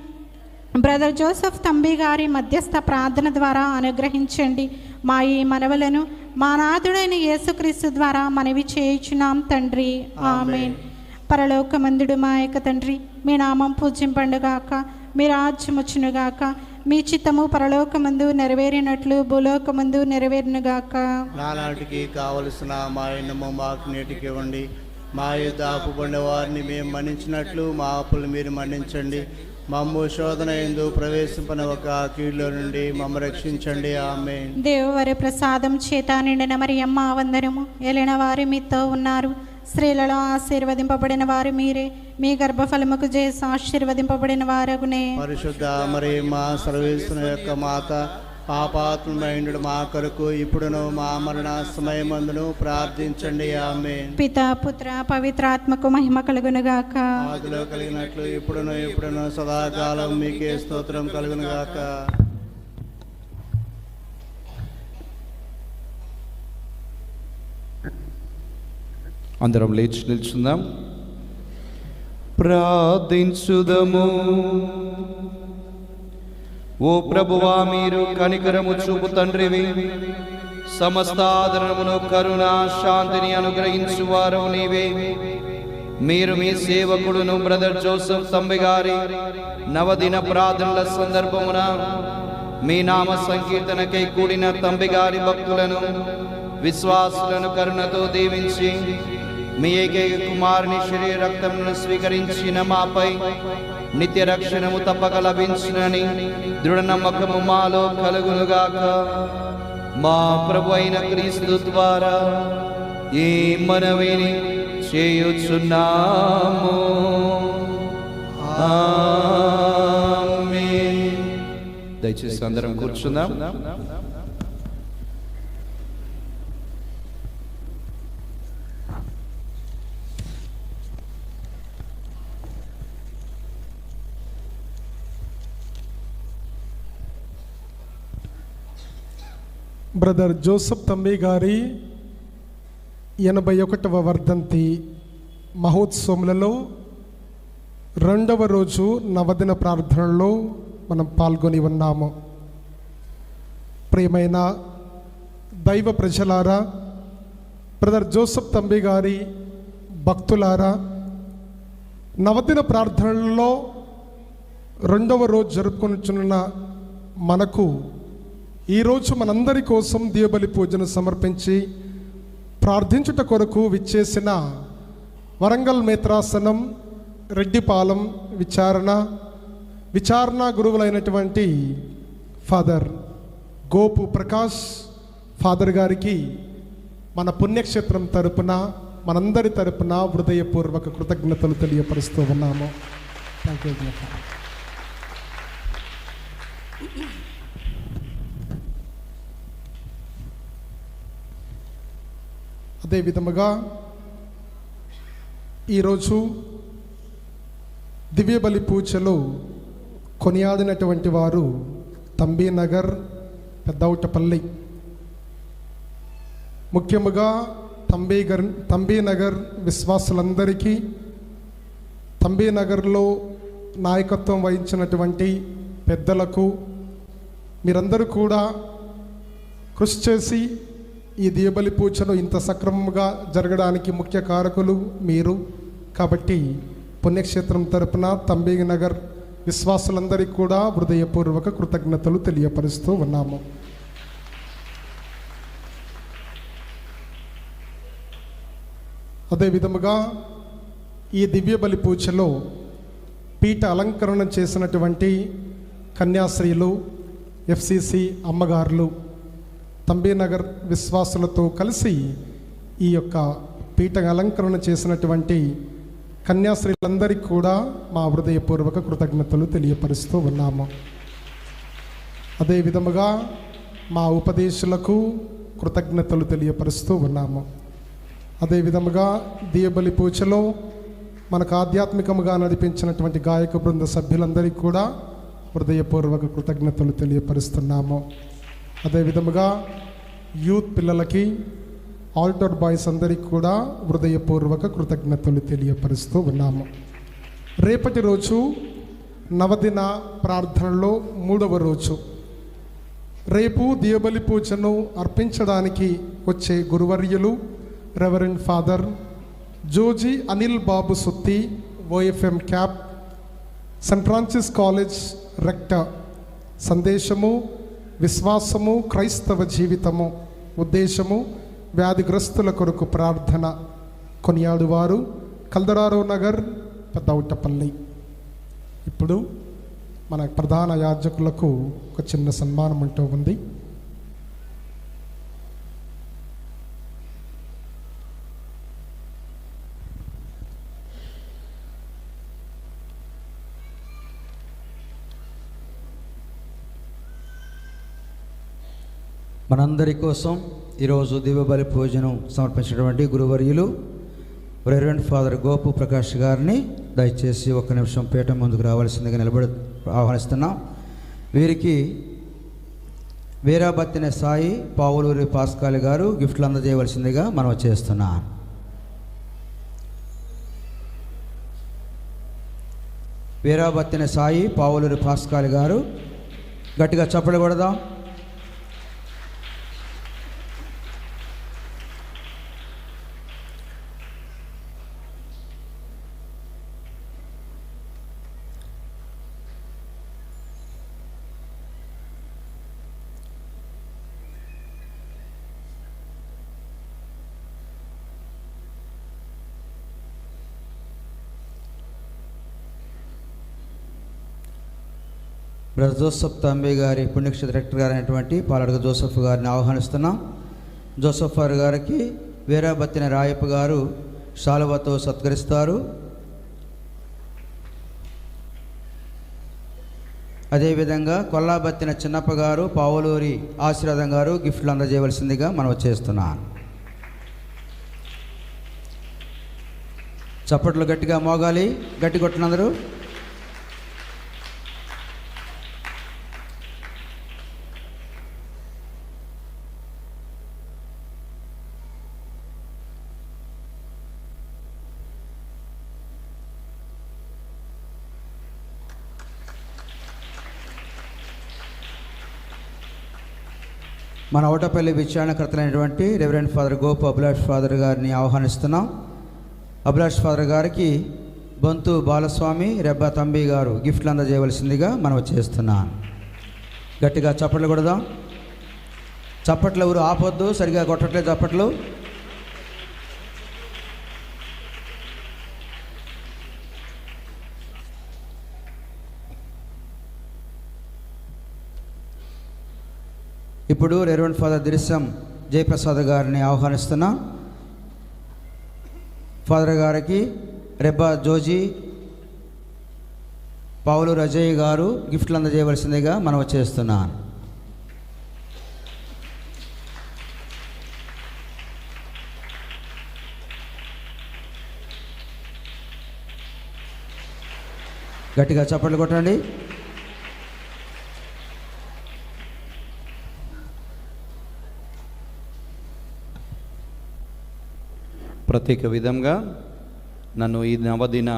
Speaker 9: బ్రదర్ జోసఫ్ తంబి గారి మధ్యస్థ ప్రార్థన ద్వారా అనుగ్రహించండి. మా ఈ మనవలను మా నాథుడైన యేసుక్రీస్తు ద్వారా మనవి చేయుచున్నాం తండ్రి, ఆమేన్. పరలోకమందుడు మా యొక్క తండ్రి, మీ నామం పూజింపండుగాక, మీ రాజ్యం వచ్చునుగాక, మీ చిత్తము పరలోకమందు నెరవేరినట్లు భూలోకమందు నెరవేరునుగాక.
Speaker 1: నానాటికి కావలసిన మా ఎన్నమో మాకు నేటికి ఇవ్వండి. మా యుద్ధ అప్పుబడిన వారిని మేము మన్నించినట్లు మా అప్పులు మీరు మన్నించండి. మమ్ము శోధన యందు ప్రవేశింపని ఒక కీడులో నుండి మమ్మ రక్షించండి. ఆమేన్.
Speaker 9: దేవవరి ప్రసాదం చేత నిండిన మరియమ్మ వందనము. ఏలిన వారు మీతో ఉన్నారు, స్త్రీలలో ఆశీర్వదింపబడిన వారు మీరే. మీ గర్భఫలముకు చేసి ఆశీర్వదింపబడిన వారగునే.
Speaker 1: పరిశుద్ధ మరి మా సర్వేశ్వరుని యొక్క మాత, పాపాత్ముడైన మా కొరకు ఇప్పుడును మా మరణ సమయమందును ప్రార్థించండి. ఆమేన్.
Speaker 9: పితా పుత్ర పవిత్రాత్మకు మహిమ కలుగునుగాక.
Speaker 1: ఆదిలో కలిగినట్లు ఇప్పుడును సదాకాలం మీకే స్తోత్రం కలుగునుగాక.
Speaker 3: అందరం లేచి నిల్చుందాం. ప్రార్థించుదము. ఓ ప్రభువా, మీరు కనికరము చూపు తండ్రివి, సమస్త ఆదరణమును కరుణ శాంతిని అనుగ్రహించువారు నీవే. మీరు మీ సేవకుడును బ్రదర్ జోసెఫ్ తంబి గారి నవదిన ప్రార్థనల సందర్భమున మీ నామ సంకీర్తనకై కూడిన తంబి గారి భక్తులను విశ్వాసులను కరుణతో దీవించి మీ ఏకైక కుమారుని శరీర రక్తములను స్వీకరించిన మాపై నిత్య రక్షణము తప్పక లభించునని దృఢ నమ్మకము మాలో కలుగునుగాక. మా ప్రభు అయిన క్రీస్తు ద్వారా ఈ మనవిని చేయుచున్నాము. ఆమేన్. దయచేసి అందరం కూర్చుందాం.
Speaker 7: బ్రదర్ జోసెఫ్ తంబి గారి 81వ వర్ధంతి మహోత్సవములలో 2వ రోజు నవదిన ప్రార్థనలో మనం పాల్గొని ఉన్నాము. ప్రియమైన దైవ ప్రజలారా, బ్రదర్ జోసెఫ్ తంబి గారి భక్తులారా, నవదిన ప్రార్థనలలో 2వ రోజు జరుపుకొనుచున్న మనకు ఈరోజు మనందరి కోసం దీవబలి పూజను సమర్పించి ప్రార్థించుట కొరకు విచ్చేసిన వరంగల్ మేత్రాసనం రెడ్డిపాలెం విచారణ గురువులైనటువంటి ఫాదర్ గోపు ప్రకాష్ ఫాదర్ గారికి మన పుణ్యక్షేత్రం తరపున మనందరి తరపున హృదయపూర్వక కృతజ్ఞతలు తెలియపరుస్తూ ఉన్నాము. Thank you. అదే విధముగా ఈరోజు దివ్యబలి పూజలో కొనియాడినటువంటి వారు తంబి నగర్, పెద్దౌటపల్లి. ముఖ్యముగా తంబి నగర్ విశ్వాసులందరికీ, తంబి నగర్లో నాయకత్వం వహించినటువంటి పెద్దలకు, మీరందరూ కూడా కృషి చేసి ఈ దీవబలి పూజను ఇంత సక్రమంగా జరగడానికి ముఖ్య కారకులు మీరు. కాబట్టి పుణ్యక్షేత్రం తరపున తంబి నగర్ విశ్వాసులందరికీ కూడా హృదయపూర్వక కృతజ్ఞతలు తెలియపరుస్తూ ఉన్నాము. అదేవిధముగా ఈ దివ్యబలి పూజలో పీఠ అలంకరణ చేసినటువంటి కన్యాశ్రీలు, FCC అమ్మగారులు, తంబి నగర్ విశ్వాసులతో కలిసి ఈ యొక్క పీఠ అలంకరణ చేసినటువంటి కన్యాశ్రీలందరికీ కూడా మా హృదయపూర్వక కృతజ్ఞతలు తెలియపరుస్తూ ఉన్నాము. అదేవిధముగా మా ఉపదేశులకు కృతజ్ఞతలు తెలియపరుస్తూ ఉన్నాము. అదేవిధముగా దీవబలి పూజలో మనకు ఆధ్యాత్మికముగా నడిపించినటువంటి గాయక బృంద సభ్యులందరికీ కూడా హృదయపూర్వక కృతజ్ఞతలు తెలియపరుస్తున్నాము. అదేవిధముగా యూత్ పిల్లలకి, ఆల్టర్ బాయ్స్ అందరికీ కూడా హృదయపూర్వక కృతజ్ఞతలు తెలియపరుస్తూ ఉన్నాము. రేపటి రోజు నవదిన ప్రార్థనలో 3వ రోజు. రేపు దీవబలి పూజను అర్పించడానికి వచ్చే గురువర్యులు reverend father Joji Anil Babu Sutti, OFM cap, saint Francis college rector. సందేశము విశ్వాసము, క్రైస్తవ జీవితము, ఉద్దేశము వ్యాధిగ్రస్తుల కొరకు ప్రార్థన. కొనియాడువారు కల్దరారో నగర్, పెద్దౌటపల్లి. ఇప్పుడు మన ప్రధాన యాజకులకు ఒక చిన్న సన్మానం అంటూ ఉంది.
Speaker 10: మనందరి కోసం ఈరోజు దివ్యబలి భోజనం సమర్పించినటువంటి గురువర్యులు రెవరెండ్ ఫాదర్ గోపు ప్రకాష్ గారిని దయచేసి ఒక్క నిమిషం పీఠం ముందుకు రావాల్సిందిగా నిలబడి ఆహ్వానిస్తున్నాం. వీరికి వీరాబత్తిన సాయి పావులూరి పాస్కాలి గారు గిఫ్ట్లు అందజేయవలసిందిగా మనం చేస్తున్నాం. వీరాబత్తిన సాయి పావులూరి పాస్కాలి గారు, గట్టిగా చప్పట్లు కొడదాం. బ్రదర్ జోసఫ్ తంబి గారి పుణ్యక్షేత్ర డైరెక్టర్ గారు అయినటువంటి పాలడుగ జోసఫ్ గారిని ఆహ్వానిస్తున్నాం. జోసఫ్ గారికి వీరాబత్తిన రాయప్ప గారు శాలువాతో సత్కరిస్తారు. అదేవిధంగా కొల్లాబత్తిన చిన్నప్ప గారు పావులూరి ఆశీర్వాదం గారు గిఫ్ట్లు అందజేయవలసిందిగా మనం చేస్తున్నాం. చప్పట్లు గట్టిగా మోగాలి, గట్టి కొట్టినందరూ. మన ఓటపల్లి విచారణకర్తలైనటువంటి reverend father Gopu Abhilash father గారిని ఆహ్వానిస్తున్నాం. అభిలాష్ ఫాదర్ గారికి బొంతు బాలస్వామి రెబ్బా తంబి గారు గిఫ్ట్లు అందజేయవలసిందిగా మనం చేస్తున్నాం. గట్టిగా చప్పట్లు కొడదాం. చప్పట్లు ఎవరు ఆపొద్దు, సరిగా కొట్టట్లేదు చప్పట్లు. ఇప్పుడు రెవరెండ్ ఫాదర్ దిరిసం జయప్రసాద్ గారిని ఆహ్వానిస్తున్నాం. ఫాదర్ గారికి రెబ్బా జోజీ పావులూరు అజయ్ గారు గిఫ్ట్లు అందజేయవలసిందిగా మనం చేస్తున్నాం. గట్టిగా చప్పట్లు కొట్టండి.
Speaker 6: ప్రత్యేక విధంగా నన్ను ఈ నవదిన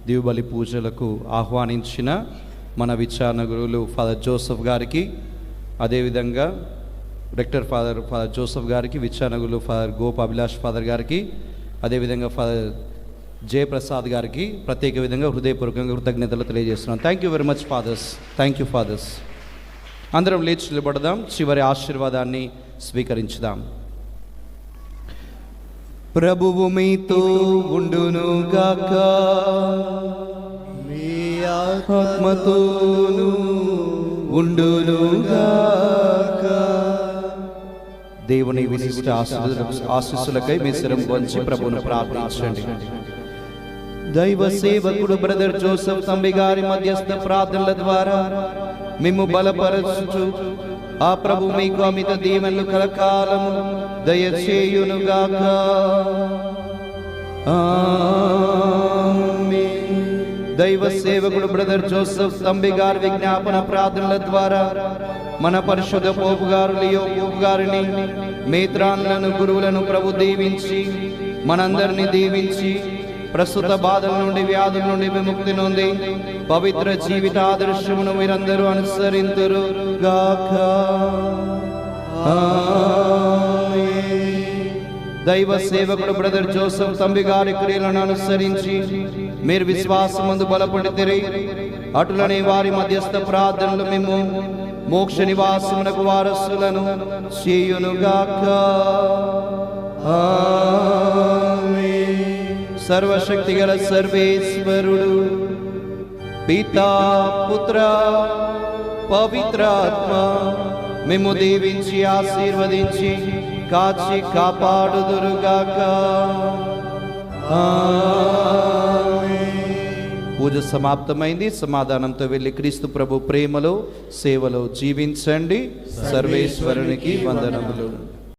Speaker 6: దివ్యబలి పూజలకు ఆహ్వానించిన మన విచారణ గురువులు ఫాదర్ జోసఫ్ గారికి, అదేవిధంగా డైరెక్టర్ ఫాదర్ జోసఫ్ గారికి, విచారణ గురువులు ఫాదర్ గోప్ అభిలాష్ ఫాదర్ గారికి, అదేవిధంగా ఫాదర్ జయప్రసాద్ గారికి ప్రత్యేక విధంగా హృదయపూర్వకంగా కృతజ్ఞతలు తెలియజేస్తున్నాను. Thank you very much fathers. Thank you fathers. అందరం లేచి నిలబడదాం, చివరి ఆశీర్వాదాన్ని స్వీకరించుదాం. ప్రభువు మీతో ఉండునుగాక,
Speaker 1: మీ
Speaker 6: ఆత్మతోను ఉండునుగాక. దేవుని విశిష్ట ఆశీస్సులకై మీ శిరం వంచి ప్రభువును ప్రార్థించండి. దైవ సేవకుడు బ్రదర్ జోసఫ్ తంబి గారి మధ్యస్థ ప్రార్థనల ద్వారా మేము బలపరచు ఆ ప్రభు మీకు అమిత దీవెనలు కలకాలము దయచేయునుగాక. ఆమేన్. దైవ సేవకుడు బ్రదర్ జోసఫ్ తంబి గారి విజ్ఞాపన ప్రార్థనల ద్వారా మన పరిశుద్ధ పోపు గారు లియో పోపు గారిని, మేత్రాన్లను, గురువులను ప్రభు దీవించి మనందరినీ దీవించి ప్రస్తుత బాధల నుండి, వ్యాధుల నుండి విముక్తి నొంది పవిత్ర జీవిత ఆదర్శమును మీరందరూ అనుసరింతురు గాక. దైవ సేవకుడు బ్రదర్ జోసఫ్ తంబి గారి క్రియలను అనుసరించి మీరు విశ్వాసమందు బలపడితిరి. అటులనే వారి మధ్యస్థ ప్రార్థనలు మేము మోక్ష నివాసమునకు వారసులను చేయునుగాక. సర్వశక్తి గల సర్వేశ్వరుడు పితా, పుత్ర, పవిత్రాత్మ మేము దీవించి ఆశీర్వదించి కాచి కాపాడుదురుగాక.
Speaker 3: పూజ సమాప్తమైంది. సమాధానంతో వెళ్ళి క్రీస్తు ప్రభు ప్రేమలో సేవలో జీవించండి. సర్వేశ్వరునికి వందనములు.